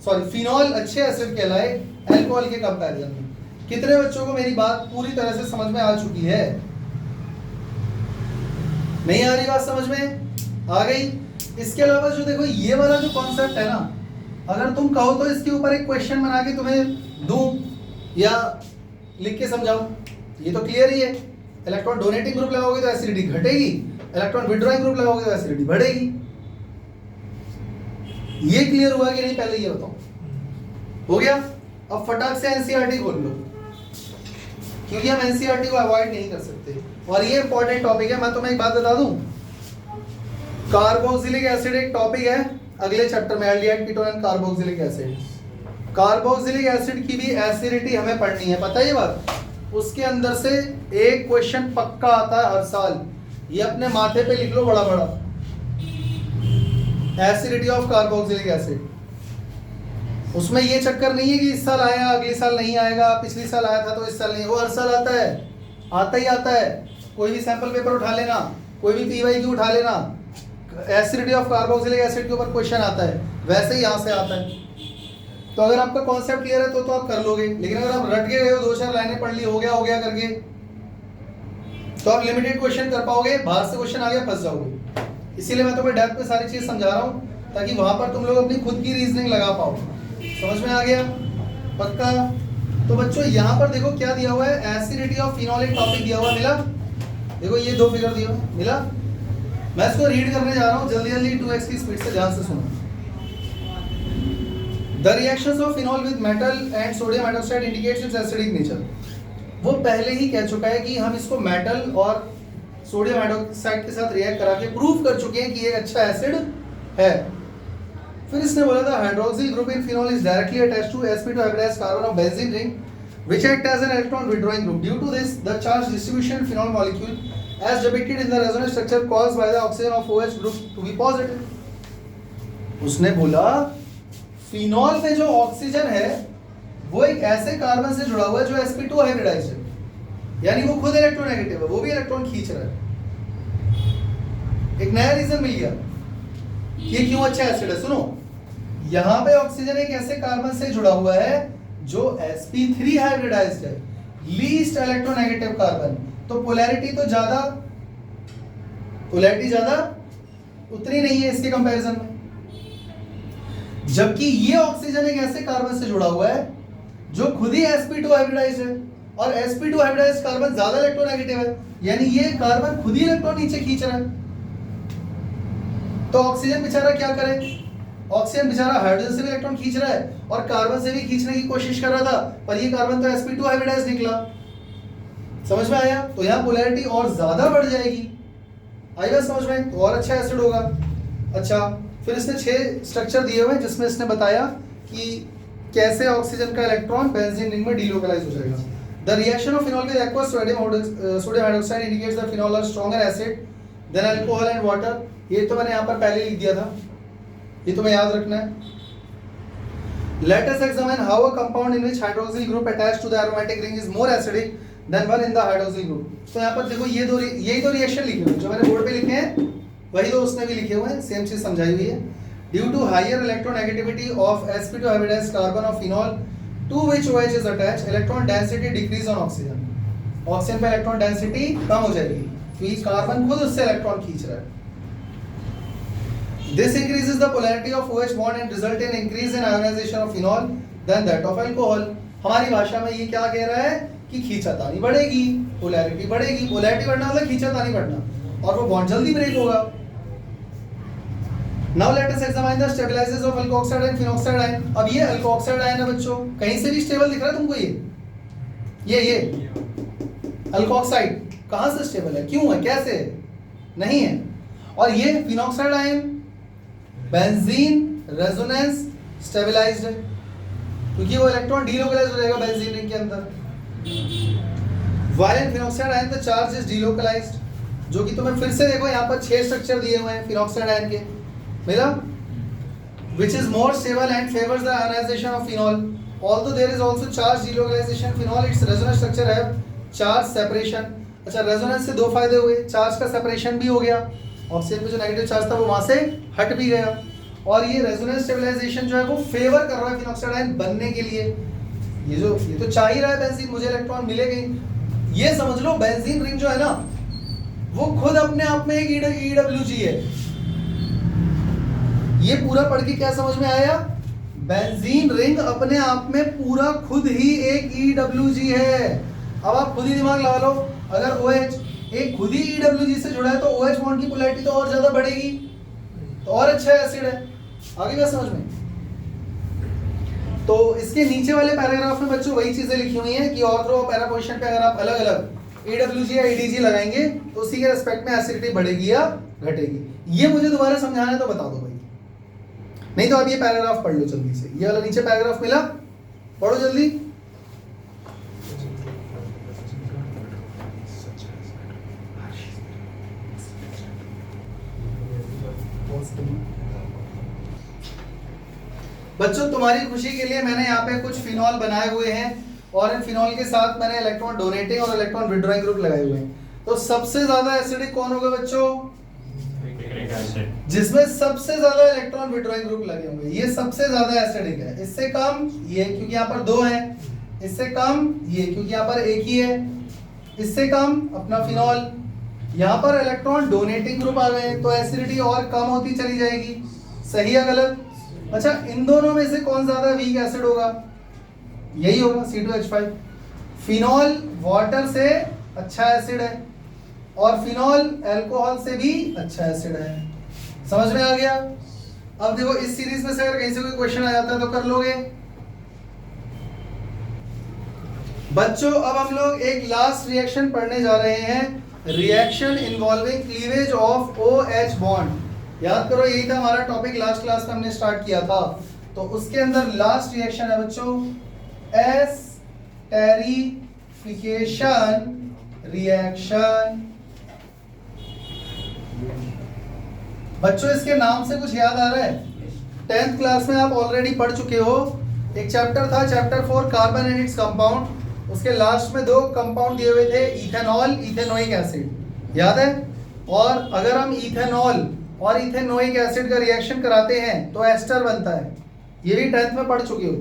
सॉरी फिनॉल अच्छे एसिड कहलाए अल्कोहल के कंपैरिजन में। कितने बच्चों को मेरी बात पूरी तरह से समझ में आ चुकी है? नहीं आ रही बात समझ में? आ गई। इसके अलावा जो देखो ये वाला जो कॉन्सेप्ट है ना, अगर तुम कहो तो इसके ऊपर एक क्वेश्चन बना के तुम्हें दूं या लिख के समझाऊं, ये तो क्लियर ही है। इलेक्ट्रॉन डोनेटिंग ग्रुप लगाओगे तो एसिडिटी घटेगी, इलेक्ट्रॉन विड्रॉइंग ग्रुप लगाओगे तो एसिडिटी बढ़ेगी। ये क्लियर हुआ कि नहीं, पहले ये बताओ। हो गया? अब फटाक से एनसीईआरटी खोल लो, क्योंकि हम एनसीईआरटी को अवॉइड नहीं कर सकते और ये इंपॉर्टेंट टॉपिक है। मैं तुम्हें एक बात बता दूं, कार्बोक्सिलिक एसिड एक टॉपिक है अगले चैप्टर में, aldehyde ketone and carboxylic acid. Carboxylic acid की भी एसिडिटी हमें पढ़नी है, पता है ये बात। उसके अंदर से एक क्वेश्चन पक्का आता है हर साल, ये अपने माथे पे लिख लो बड़ा बड़ा, एसिडिटी ऑफ कार्बोक्सिलिक एसिड। उसमें ये चक्कर नहीं है कि इस साल आया अगले साल नहीं आएगा, पिछले साल आया था तो इस साल नहीं, वो हर साल आता है, आता ही आता है। कोई भी सैंपल पेपर उठा लेना, कोई भी पीवाईक्यू उठा लेना, एसिडिटी ऑफ कार्बोक्सिलिक एसिड के ऊपर क्वेश्चन आता है, वैसे ही यहाँ से आता है। तो अगर आपका कॉन्सेप्ट क्लियर है तो आप कर लोगे, लेकिन अगर आप रट के गए हो, 2-4 लाइनें पढ़ ली, हो गया करके, तो आप लिमिटेड क्वेश्चन कर पाओगे, बाहर से क्वेश्चन आ गया फंस जाओगे। इसीलिए मैं तुम्हें डेप्थ में सारी चीज समझा रहा हूँ ताकि वहां पर तुम लोग अपनी खुद की रीजनिंग लगा पाओ। समझ में आ गया? पक्का? तो बच्चों यहाँ पर देखो क्या दिया हुआ है, एसिडिटी ऑफ फिनॉल एक टॉपिक दिया हुआ है, मिला? देखो ये 2 फिगर दिया हुआ है, मिला? मैं इसको रीड करने जा रहा हूँ जल्दी 2x की स्पीड से, ध्यान से सुनो। The reactions of phenol with metal and sodium hydroxide indicates it's acidic nature. वो पहले ही कह चुका है कि हम इसको मेटल और सोडियम हाइड्रोक्साइड के साथ रिएक्ट करा के प्रूव कर चुके हैं कि ये अच्छा एसिड है। फिर इसने बोला था hydroxyl group in phenol is directly attached to sp2 hybridized carbon of benzene ring which act as an electron withdrawing group. Due to this, the charge distribution in phenol molecule as depicted in the resonance structure caused by the oxygen of OH group to be positive. उसने बोला फिनॉल पे जो ऑक्सीजन है वो एक ऐसे कार्बन से जुड़ा हुआ है जो sp2 हाइब्रिडाइज्ड है, यानी वो खुद इलेक्ट्रोनेगेटिव है, वो भी इलेक्ट्रॉन खींच रहा है। एक नया रीजन मिल गया ये क्यों अच्छा एसिड है। सुनो, यहां पे ऑक्सीजन एक ऐसे कार्बन से जुड़ा हुआ है जो sp3 हाइब्रिडाइज्ड है, लीस्ट इलेक्ट्रोनेगेटिव कार्बन, तो पोलैरिटी ज्यादा उतनी नहीं है इसके कंपैरिजन में। जबकि ये ऑक्सीजन एक ऐसे कार्बन से जुड़ा हुआ है जो खुद ही sp2 हाइब्रिडाइज्ड है, और sp2 हाइब्रिडाइज्ड कार्बन ज्यादा इलेक्ट्रोनेगेटिव है, यानी ये कार्बन खुद ही इलेक्ट्रॉन नीचे खींच रहा है। तो ऑक्सीजन बेचारा क्या करे, ऑक्सीजन बेचारा हाइड्रोजन से भी इलेक्ट्रॉन खींच रहा है और कार्बन से भी खींचने की कोशिश कर रहा था, पर ये कार्बन तो sp2 हाइब्रिडाइज्ड निकला। समझ में आया? तो यहाँ पोलैरिटी और ज्यादा बढ़ जाएगी। आई बात समझ में? तो और अच्छा एसिड होगा। अच्छा, फिर इसने 6 स्ट्रक्चर दिए हुए हैं जिसमें इसने बताया कि कैसे ऑक्सीजन का इलेक्ट्रॉन बेंजीन रिंग में डीलोकलाइज हो जाएगा। The reaction of phenol with aqueous sodium hydroxide indicates the phenol are stronger acid than alcohol and water. ये तो मैंने यहाँ पर पहले लिख दिया था, ये तुम्हें याद रखना है। Let us examine how a compound in which hydroxyl group attached to the aromatic ring is more acidic than one in the hydroxyl group। तो यहाँ पर देखो यही दो रिएक्शन लिखे हुए हैं जो मैंने बोर्ड पे लिखे हैं, वही दो उसने भी लिखे हुए हैं, सेम चीज समझाई हुई है। Due to higher electronegativity of sp2 hybridized carbon of phenol to which OH is attached, electron density decrease on oxygen। Oxygen पे इलेक्ट्रॉन डेंसिटी कम हो जाएगी क्योंकि कार्बन खुद उससे इलेक्ट्रॉन खींच रहा है। This increases the polarity of OH bond and result in increase in ionization of phenol than that of alcohol। हमारी भाषा में ये क्या कह रहा है कि खींचातानी बढ़ेगी, पोलैरिटी बढ़ेगी। पोलैरिटी बढ़ना मतलब खींचातानी बढ़ना, और वो बॉन्ड जल्दी ब्रेक होगा। Now let us examine the stabilizers of alkoxide and phenoxide ion। अब ये alkoxide ion है बच्चों, कहीं से भी स्टेबल दिख रहा है तुमको? ये alkoxide कहाँ से स्टेबल है, क्यों है, कैसे नहीं है? और ये phenoxide ion benzene resonance stabilized है क्योंकि वो इलेक्ट्रॉन डीलोकलाइज हो जाएगा बेंजीन रिंग के अंदर। Violent phenoxide ion the charge is delocalised, जो कि तुम्हें फिर से देखो यहाँ पर 6 स्ट्रक्चर दिए हुए हैं फिनॉक्साइड आयन के, मिला? which is more stable and favors the ionization of phenol although there is also charge delocalization phenol its resonance structure have charge separation। अच्छा, रेजोनेंस से 2 फायदे हुए, चार्ज का सेपरेशन भी हो गया, ऑक्सीजन पे जो नेगेटिव चार्ज था वो वहां से हट भी गया, और ये रेजोनेंस स्टेबलाइजेशन जो है वो फेवर कर रहा है फिनॉक्साइड आयन बनने के लिए। ये तो चाह ही रहा है बेंजीन मुझे इलेक्ट्रॉन मिलेगा ही। ये समझ लो बेंजीन रिंग जो है ना वो खुद अपने आप में एक EWG है। ये पूरा पढ़ के क्या समझ में आया? बेंजीन रिंग अपने आप में पूरा खुद ही एक EWG है। अब आप खुद ही दिमाग लगा लो, अगर OH एक खुद ही EWG से जुड़ा है तो OH बॉन्ड की पोलैरिटी तो और ज्यादा बढ़ेगी, तो और अच्छा एसिड है। आगे बात समझ में? तो इसके नीचे वाले पैराग्राफ में बच्चों वही चीजें लिखी हुई हैं कि ऑर्थो और पैरा पोजीशन पे अगर आप अलग अलग EWG या EDG लगाएंगे तो उसी के रिस्पेक्ट में एसिडिटी बढ़ेगी या घटेगी। ये मुझे दोबारा समझाना है तो बता दो भाई, नहीं तो आप ये पैराग्राफ पढ़ लो जल्दी से। ये वाला नीचे पैराग्राफ मिला, पढ़ो जल्दी। बच्चों तुम्हारी खुशी के लिए मैंने यहाँ पे कुछ फिनॉल बनाए हुए हैं और इन फिनॉल के साथ मैंने इलेक्ट्रॉन डोनेटिंग और इलेक्ट्रॉन विड्रॉइंग ग्रुप लगाए हुए हैं। तो सबसे ज्यादा एसिडिक कौन होगा बच्चों? जिसमें सबसे ज्यादा इलेक्ट्रॉन विड्रॉइंग ग्रुप लगे होंगे, ये सबसे ज्यादा एसिडिक है। इससे कम ये क्योंकि यहाँ पर 2 है, इससे कम ये क्योंकि यहाँ पर एक ही है, इससे कम अपना फिनॉल। यहाँ पर इलेक्ट्रॉन डोनेटिंग ग्रुप आ गए तो एसिडिटी और कम होती चली जाएगी। सही है गलत? अच्छा, इन दोनों में से कौन ज्यादा वीक एसिड होगा? यही होगा C2H5। फिनॉल वाटर से अच्छा एसिड है और फिनॉल अल्कोहल से भी अच्छा एसिड है। समझ में आ गया? अब देखो इस सीरीज में से अगर कहीं से कोई क्वेश्चन आ जाता है तो कर लोगे बच्चों। अब हम लोग एक लास्ट रिएक्शन पढ़ने जा रहे हैं, reaction involving cleavage of OH bond. याद करो यही था हमारा टॉपिक, लास्ट क्लास में हमने स्टार्ट किया था। तो उसके अंदर लास्ट रिएक्शन है बच्चों एस्टेरिफिकेशन रिएक्शन। बच्चों इसके नाम से कुछ याद आ रहा है? 10th क्लास में आप ऑलरेडी पढ़ चुके हो। एक चैप्टर था chapter 4 carbon and its compound, उसके लास्ट में 2 कंपाउंड दिए हुए थे, इथेनॉल इथेनोइक एसिड, याद है? और अगर हम इथेनॉल और इथेनोइक एसिड का रिएक्शन कराते हैं तो एस्टर बनता है। ये भी 10th में पढ़ चुके हो।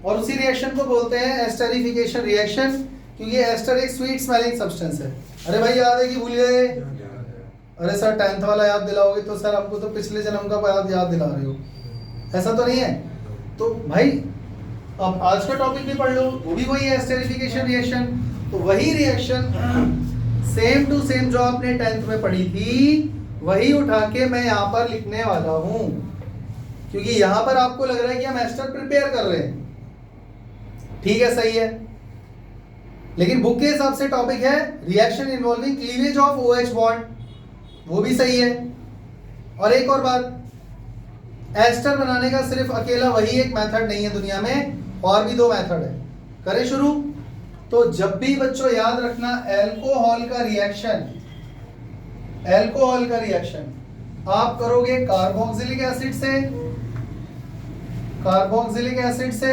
और उसी रिएक्शन को बोलते हैं एस्टरिफिकेशन रिएक्शन, क्योंकि एस्टर एक स्वीट स्मेलिंग सब्सटेंस है। अरे भाई याद है कि भूल गए? अरे सर 10th वाला याद दिलाओगे तो सर हमको तो पिछले जन्म का याद दिला रहे हो, ऐसा तो नहीं है। तो भाई अब आज का टॉपिक भी पढ़ लो, वो भी वही है एस्टरिफिकेशन रिएक्शन। तो वही रिएक्शन सेम टू सेम जो आपने 10th में पढ़ी थी वही उठा के मैं यहाँ पर लिखने वाला हूं, क्योंकि यहाँ पर आपको लग रहा है कि हम एस्टर प्रिपेयर कर रहे हैं। ठीक है, सही है, लेकिन बुक के हिसाब से टॉपिक है reaction involving cleavage of OH bond, वो भी सही है। और एक और बात, एस्टर बनाने का सिर्फ अकेला वही एक मेथड नहीं है दुनिया में, और भी 2 मेथड है। करें शुरू। तो जब भी बच्चों याद रखना अल्कोहल का रिएक्शन आप करोगे कार्बोक्सिलिक एसिड से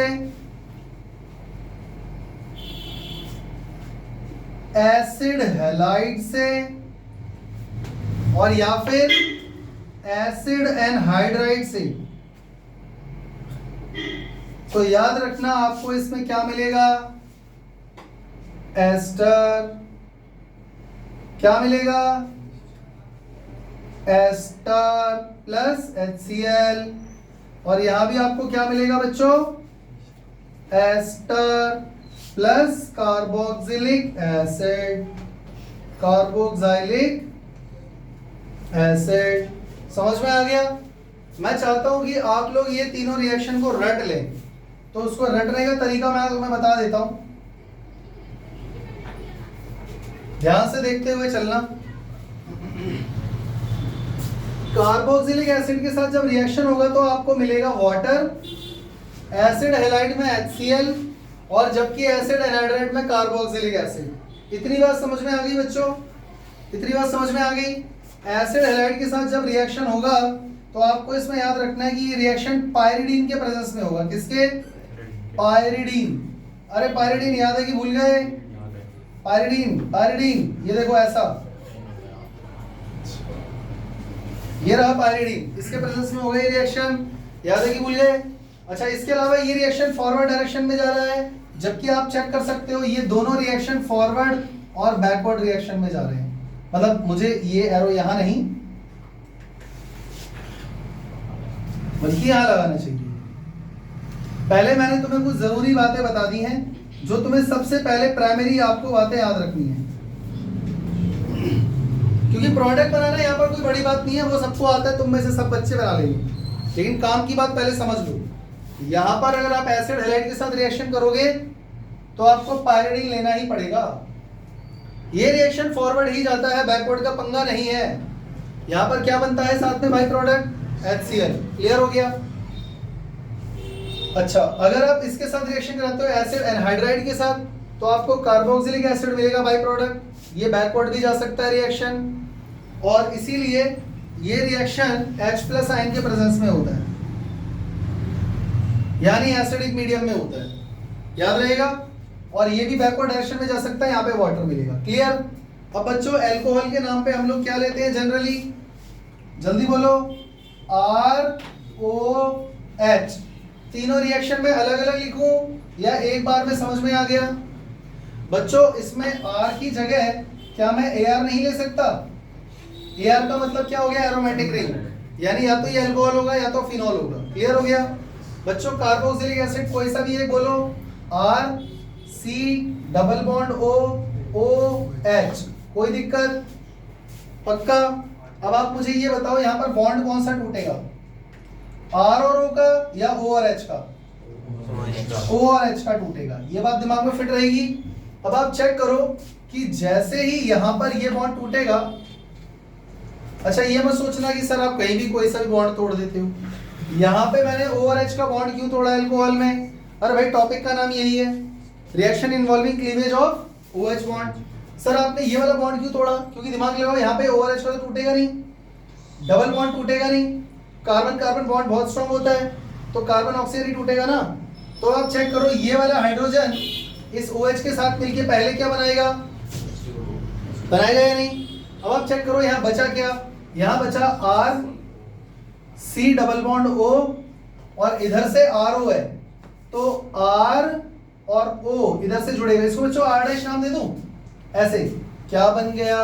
एसिड हैलाइड से, और या फिर एसिड एनहाइड्राइड से। तो याद रखना आपको इसमें क्या मिलेगा? एस्टर, क्या मिलेगा? एस्टर प्लस HCl, और यहां भी आपको क्या मिलेगा बच्चों? Ester plus carboxylic acid. समझ में आ गया? मैं चाहता हूं कि आप लोग ये तीनों रिएक्शन को रट लें, तो उसको रटने का तरीका मैं तुम्हें बता देता हूं, ध्यान से देखते हुए चलना। कार्बोक्सिलिक एसिड के साथ जब रिएक्शन होगा तो आपको मिलेगा वाटर, एसिड हैलाइड में HCl, और जबकि एसिड एनहाइड्राइड में कार्बोक्सिलिक एसिड। इतनी बात समझ में आ गई बच्चों? इतनी बात समझ में आ गई? एसिड हैलाइड के साथ जब रिएक्शन होगा तो आपको इसमें याद रखना है कि ये रिएक्शन पायरिडीन के प्रेजेंस में होगा। किसके? पायरिडीन। अरे पायरिडीन याद है कि भूल गए? पायरिडीन ये देखो ऐसा, ये रहा पायरिडीन, इसके प्रेजेंस में हो गई रिएक्शन। याद है कि भूल गए? अच्छा, इसके अलावा ये रिएक्शन फॉरवर्ड डायरेक्शन में जा रहा है, जबकि आप चेक कर सकते हो ये दोनों रिएक्शन फॉरवर्ड और बैकवर्ड रिएक्शन में जा रहे हैं। मतलब मुझे ये एरो यहां नहीं बल्कि यहां लगाना चाहिए। पहले मैंने तुम्हें कुछ जरूरी बातें बता दी हैं जो तुम्हें सबसे पहले प्राइमरी आपको बातें याद रखनी है, क्योंकि प्रोडक्ट बनाना यहाँ पर कोई बड़ी बात नहीं है, वो सबको आता है, तुम में से सब बच्चे बना लेंगे। लेकिन काम की बात पहले समझ लो। यहाँ पर अगर आप एसिड हैलाइड के साथ रिएक्शन करोगे तो आपको पायरिडीन लेना ही पड़ेगा। ये रिएक्शन फॉरवर्ड ही जाता है, बैकवर्ड का पंगा नहीं है। यहाँ पर क्या बनता है साथ में बाई प्रोडक्ट? HCl। क्लियर हो गया? अच्छा, अगर आप इसके साथ रिएक्शन कराते हो एसिड एनहाइड्राइड के साथ तो आपको कार्बोक्सिलिक एसिड मिलेगा बाई प्रोडक्ट। ये बैकवर्ड भी जा सकता है रिएक्शन, और इसीलिए ये रिएक्शन H+ आयन के प्रेजेंस में होता है, यानी एसिडिक मीडियम में होता है, याद रहेगा। और ये भी बैकवर्ड डायरेक्शन में जा सकता है, यहाँ पे वाटर मिलेगा। क्लियर? अब बच्चों अल्कोहल के नाम पे हम लोग क्या लेते हैं जनरली? जल्दी बोलो। ROH। तीनों रिएक्शन में अलग अलग लिखूं या एक बार में समझ में आ गया? बच्चों इसमें R की जगह क्या मैं AR नहीं ले सकता? AR का मतलब क्या हो गया? एरोमेटिक रिंग, यानी या तो ये अल्कोहल होगा या तो फिनॉल होगा। क्लियर हो गया? बच्चों कार्बोक्सिलिक एसिड कोई सा भी एक बोलो, RC≡OH। कोई दिक्कत? पक्का? अब आप मुझे ये बताओ यहाँ पर बॉन्ड कौन सा टूटेगा, R और O का या O और H का? O और H का टूटेगा। ये बात दिमाग में फिट रहेगी। अब आप चेक करो कि जैसे ही यहाँ पर ये बॉन्ड टूटेगा, अच्छा ये मत सोचना कि सर आप कहीं भी कोई सा भी बॉन्ड तोड़ देते हो। यहाँ पे मैंने O और H का बॉन्ड क्यों तोड़ा अल्कोहल में? अरे भाई टॉपिक का नाम यही है, reaction involving cleavage of OH bond. Sir आपने ये वाला बॉन्ड क्यों तोड़ा? क्योंकि दिमाग लगाओ यहाँ पे O और H का तो टूटेगा नहीं, डबल बॉन्ड टूटेगा नहीं, कार्बन कार्बन बॉन्ड बहुत स्ट्रांग होता है, तो कार्बन ऑक्सीजन ही टूटेगा ना। तो आप चेक करो ये वाला हाइड्रोजन इस OH के साथ मिलके पहले क्या बनाएगा? बनाएगा या नहीं? अब आप चेक करो यहाँ बचा क्या? यहाँ बचा RC डबल बॉन्ड O और इधर से RO है, तो R और O इधर से जुड़ेगा, इसको बच्चों R डैश नाम दे दूं, ऐसे क्या बन गया,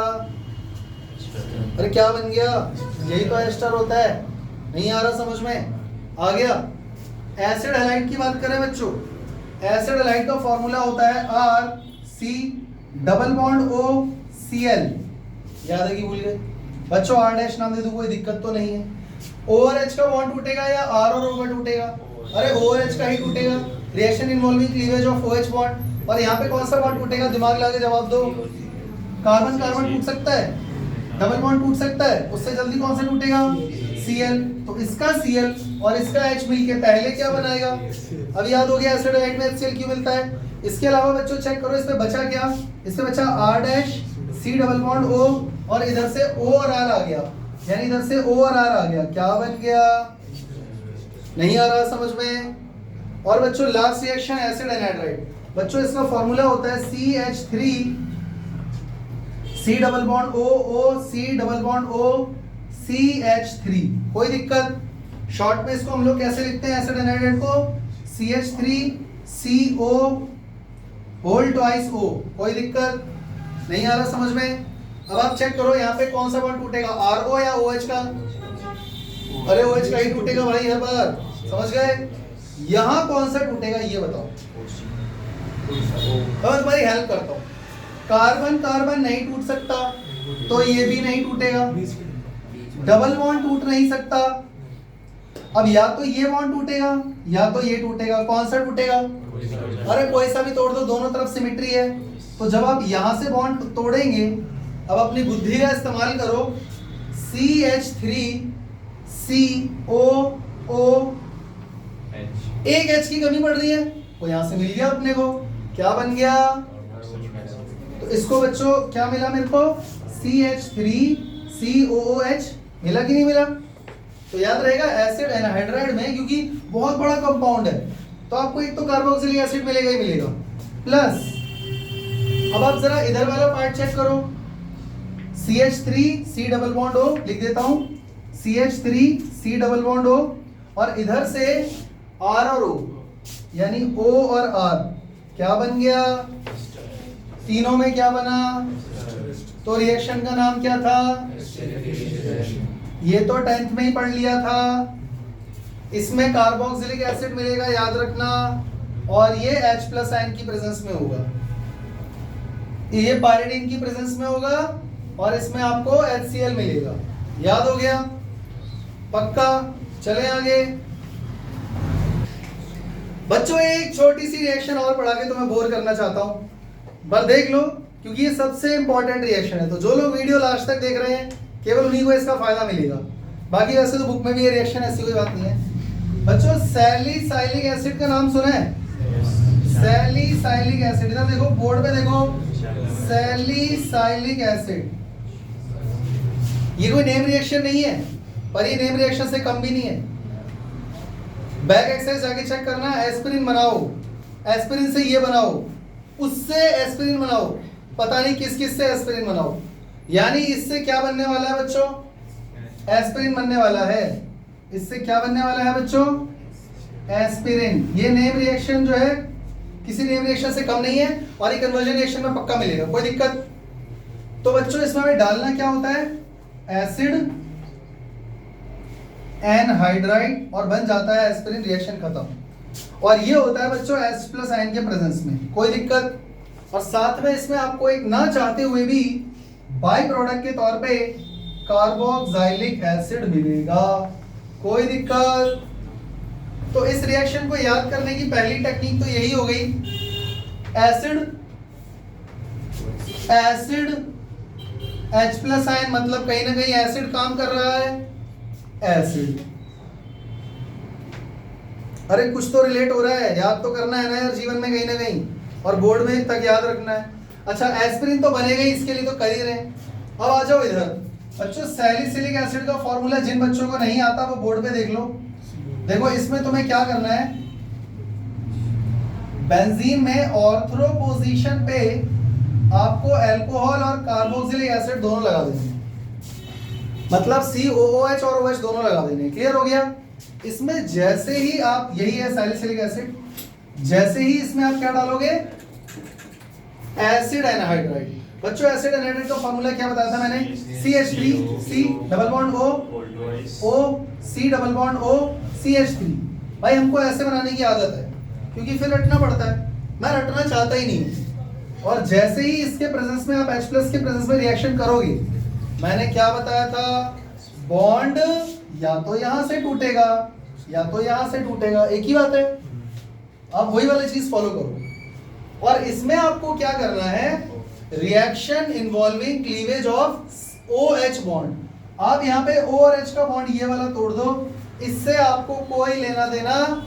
अरे क्या बन गया, यही तो एस्टर होता है, नहीं आ रहा समझ में, आ गया। एसिड हैलाइड की बात करें बच्चों, एसिड हैलाइड का फॉर्मूला होता है RC डबल बॉन्ड OCl, याद है कि भूल गए बच्चों, R डैश नाम दे दूं, कोई दिक्कत तो नहीं है। O और H का बॉन्ड टूटेगा या R और O का टूटेगा, अरे O और H का ही टूटेगा, reaction involving cleavage of OH bond, और यहाँ पे कौन सा बॉन्ड टूटेगा, दिमाग लगा के जवाब दो, कार्बन कार्बन टूट सकता है, डबल बॉन्ड टूट सकता है, उससे जल्दी कौन सा टूटेगा, Cl, तो इसका Cl और इसका H मिलके पहले क्या बनाएगा, अब याद हो गया एसिड हैलाइड में HCl क्यों मिलता है। इसके अलावा बच्चों चेक करो, इसमें बचा क्या, इसमें बचा R dash C double bond O और इधर से O और R आ गया, यानी इधर से O और R आ गया, क्या बन गया, नहीं आ रहा समझ में। और बच्चों लास्ट रिएक्शन एसिड एनहाइड्राइड, बच्चों इसका फॉर्मूला होता है CH3 C double bond O C double bond O CH3, कोई दिक्कत, शॉर्ट में इसको हम लोग कैसे लिखते हैं एसिड एनहाइड्राइड को, CH3CO होल ट्वाइस O, कोई दिक्कत, नहीं आ रहा समझ में। अब आप चेक करो यहाँ पे कौन सा बॉन्ड टूटेगा, RO या OH का, अरे OH का ही टूटेगा भाई हर बार, समझ गए। यहाँ कौन सा टूटेगा ये बताओ, मैं तुम्हारी हेल्प करता हूँ, कार्बन कार्बन नहीं टूट सकता, तो ये भी नहीं टूटेगा, डबल बॉन्ड टूट नहीं सकता, अब या तो ये बॉन्ड टूटेगा या तो ये टूटेगा, कौन सा टूटेगा, अरे कोई सा भी तोड़ दो, दोनों तरफ सिमेट्री है। तो जब आप यहां से बॉन्ड तोड़ेंगे, अब अपनी बुद्धि का इस्तेमाल करो, CH3COO, एक H की कमी पड़ रही है, तो यहां से मिल गया अपने को, क्या बन गया, तो इसको बच्चों क्या मिला मेरे को, CH3COOH, मिला कि नहीं मिला। तो याद रहेगा एसिड एनहाइड्राइड में क्योंकि बहुत बड़ा कंपाउंड है, तो आपको एक तो कार्बोक्सिलिक एसिड मिलेगा ही मिलेगा, प्लस अब आप जरा इधर वाला पार्ट चेक करो, CH3C डबल बॉन्ड O लिख देता हूं, CH3C डबल बॉन्ड O और इधर से R और O, यानी O और R, क्या बन गया, तीनों में क्या बना, तो रिएक्शन का नाम क्या था, ये तो 10th में ही पढ़ लिया था, इसमें कार्बोक्सिलिक एसिड मिलेगा याद रखना, और ये H प्लस आयन की प्रेजेंस में होगा, ये पायरिडीन की प्रेजेंस में होगा, और इसमें आपको HCl मिलेगा, याद हो गया पक्का। चले आगे बच्चों, एक छोटी सी रिएक्शन और पढ़ा के तो मैं बोर करना चाहता हूं, पर देख लो क्योंकि ये सबसे इंपॉर्टेंट रिएक्शन है, तो जो लोग वीडियो लास्ट तक देख रहे हैं केवल उन्हीं को इसका फायदा मिलेगा, बाकी वैसे तो बुक में भी ये रिएक्शन ऐसी कोई बात नहीं है। बच्चों सैलिसाइलिक एसिड का नाम सुना है, सैलिसाइलिक एसिड, इधर देखो बोर्ड पे देखो, सैलिसाइलिक एसिड, ये कोई नेम रिएक्शन नहीं है, पर ये नेम रिएक्शन से कम भी नहीं है। बैक एक्सरसाइज जाके चेक करना, एस्पिरिन बनाओ, एस्पिरिन से ये बनाओ, उससे एस्पिरिन बनाओ, पता नहीं किस किस से एस्पिरिन बनाओ, यानी इससे क्या बनने वाला है बच्चों, एस्पिरिन बनने वाला है, इससे क्या बनने वाला है बच्चों, एस्पिरिन। ये नेम रिएक्शन जो है किसी नेम रिएक्शन से कम नहीं है, और ये कन्वर्जन रिएक्शन में पक्का मिलेगा, कोई दिक्कत। तो बच्चों इसमें हमें डालना क्या होता है, एसिड एनहाइड्राइड, और बन जाता है एस्पिरिन, रिएक्शन खत्म। और ये होता है बच्चों H प्लस आयन के प्रेजेंस में, कोई दिक्कत। और साथ में इसमें आपको एक ना चाहते हुए भी बाई प्रोडक्ट के तौर पे कार्बोक्सिलिक एसिड मिलेगा, कोई दिक्कत। तो इस रिएक्शन को याद करने की पहली टेक्निक तो यही हो गई, एसिड H प्लस आयन, मतलब कहीं ना कहीं एसिड काम कर रहा है, एसिड, अरे कुछ तो रिलेट हो रहा है, याद तो करना है ना यार जीवन में कहीं ना कहीं, और बोर्ड में तक याद रखना है। अच्छा एस्पिरिन तो बनेगा ही, इसके लिए तो कर ही रहे। अब आ जाओ इधर बच्चों, सैलिसिलिक एसिड का फॉर्मूला जिन बच्चों को नहीं आता वो बोर्ड पे देख लो। देखो इसमें तुम्हें क्या करना है, बेंजीन में ऑर्थो पोजीशन पे आपको अल्कोहल और कार्बोक्सिलिक एसिड दोनों लगा देने, मतलब COOH और OH दोनों लगा देने, क्लियर हो गया। इसमें जैसे ही आप, यही है सैलिसिलिक एसिड, जैसे ही इसमें आप क्या डालोगे, एसिड एनहाइड्राइड। बच्चों एसिड एनहाइड्राइड का फॉर्मूला क्या बताया था मैंने, CH3 double bond O C double bond O CH3। भाई हमको ऐसे बनाने की आदत है क्योंकि फिर रटना पड़ता है, मैं रटना चाहता ही नहीं हूं। और जैसे ही इसके प्रेजेंस में आप H प्लस के प्रेजेंस में रिएक्शन करोगे, मैंने क्या बताया था, बॉन्ड या तो यहां से टूटेगा या तो यहां से टूटेगा, एक ही बात है। आप वही वाली चीज फॉलो करो। और इसमें आपको क्या करना है, reaction involving cleavage of OH bond. आप यहाँ पे O और H का बॉन्ड ये वाला तोड़ दो, इससे आपको कोई लेना देना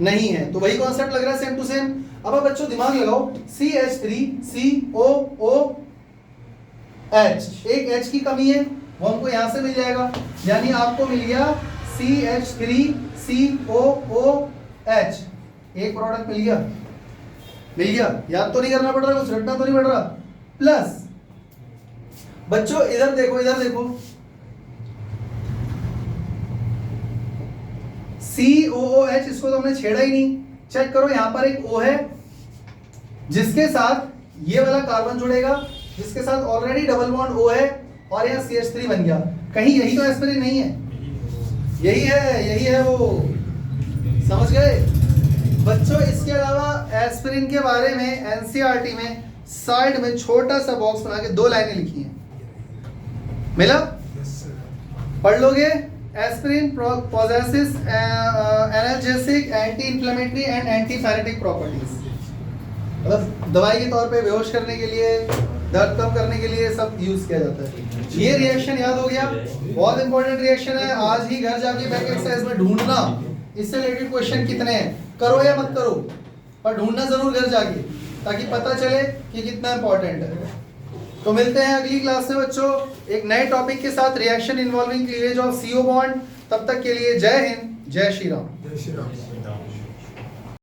नहीं है। तो वही कॉन्सेप्ट लग रहा है, सेम टू सेम। अब आप बच्चों दिमाग लगाओ, CH3COOH, एक H की कमी है, वो हमको यहां से मिल जाएगा, यानी आपको मिल गया CH3COOH, एक प्रोडक्ट मिल गया। याद तो नहीं करना पड़ रहा, कुछ रटना तो नहीं पड़ रहा। प्लस बच्चों इधर देखो, COOH, इसको तो हमने छेड़ा ही नहीं। चेक करो, यहां पर एक O है जिसके साथ ये वाला कार्बन जुड़ेगा, जिसके साथ ऑलरेडी डबल बॉन्ड O है, और यहाँ CH3 बन गया। कहीं यही तो एस्पिरिन नहीं है, यही है वो, समझ गए बच्चों। इसके अलावा एस्पिरिन के बारे में NCERT में साइड में छोटा सा बॉक्स बना के 2 लाइनें लिखी हैं, मिला? पढ़ लोगे। Aspirin possesses analgesic, anti-inflammatory and anti-pharetic properties। मतलब दवाई के तौर पे बेहोश करने के लिए, दर्द कम करने के लिए सब यूज किया जाता है। ये रिएक्शन याद हो गया, बहुत इंपॉर्टेंट रिएक्शन है। आज ही घर जाके बैक एक्सरसाइज में ढूंढना इससे रिलेटेड क्वेश्चन कितने हैं, करो या मत करो, पर ढूंढना जरूर घर जाके, ताकि पता चले कि कितना इंपॉर्टेंट है। तो मिलते हैं अगली क्लास में बच्चों एक नए टॉपिक के साथ, reaction involving cleavage of CO bond. तब तक के लिए जय हिंद, जय श्री राम।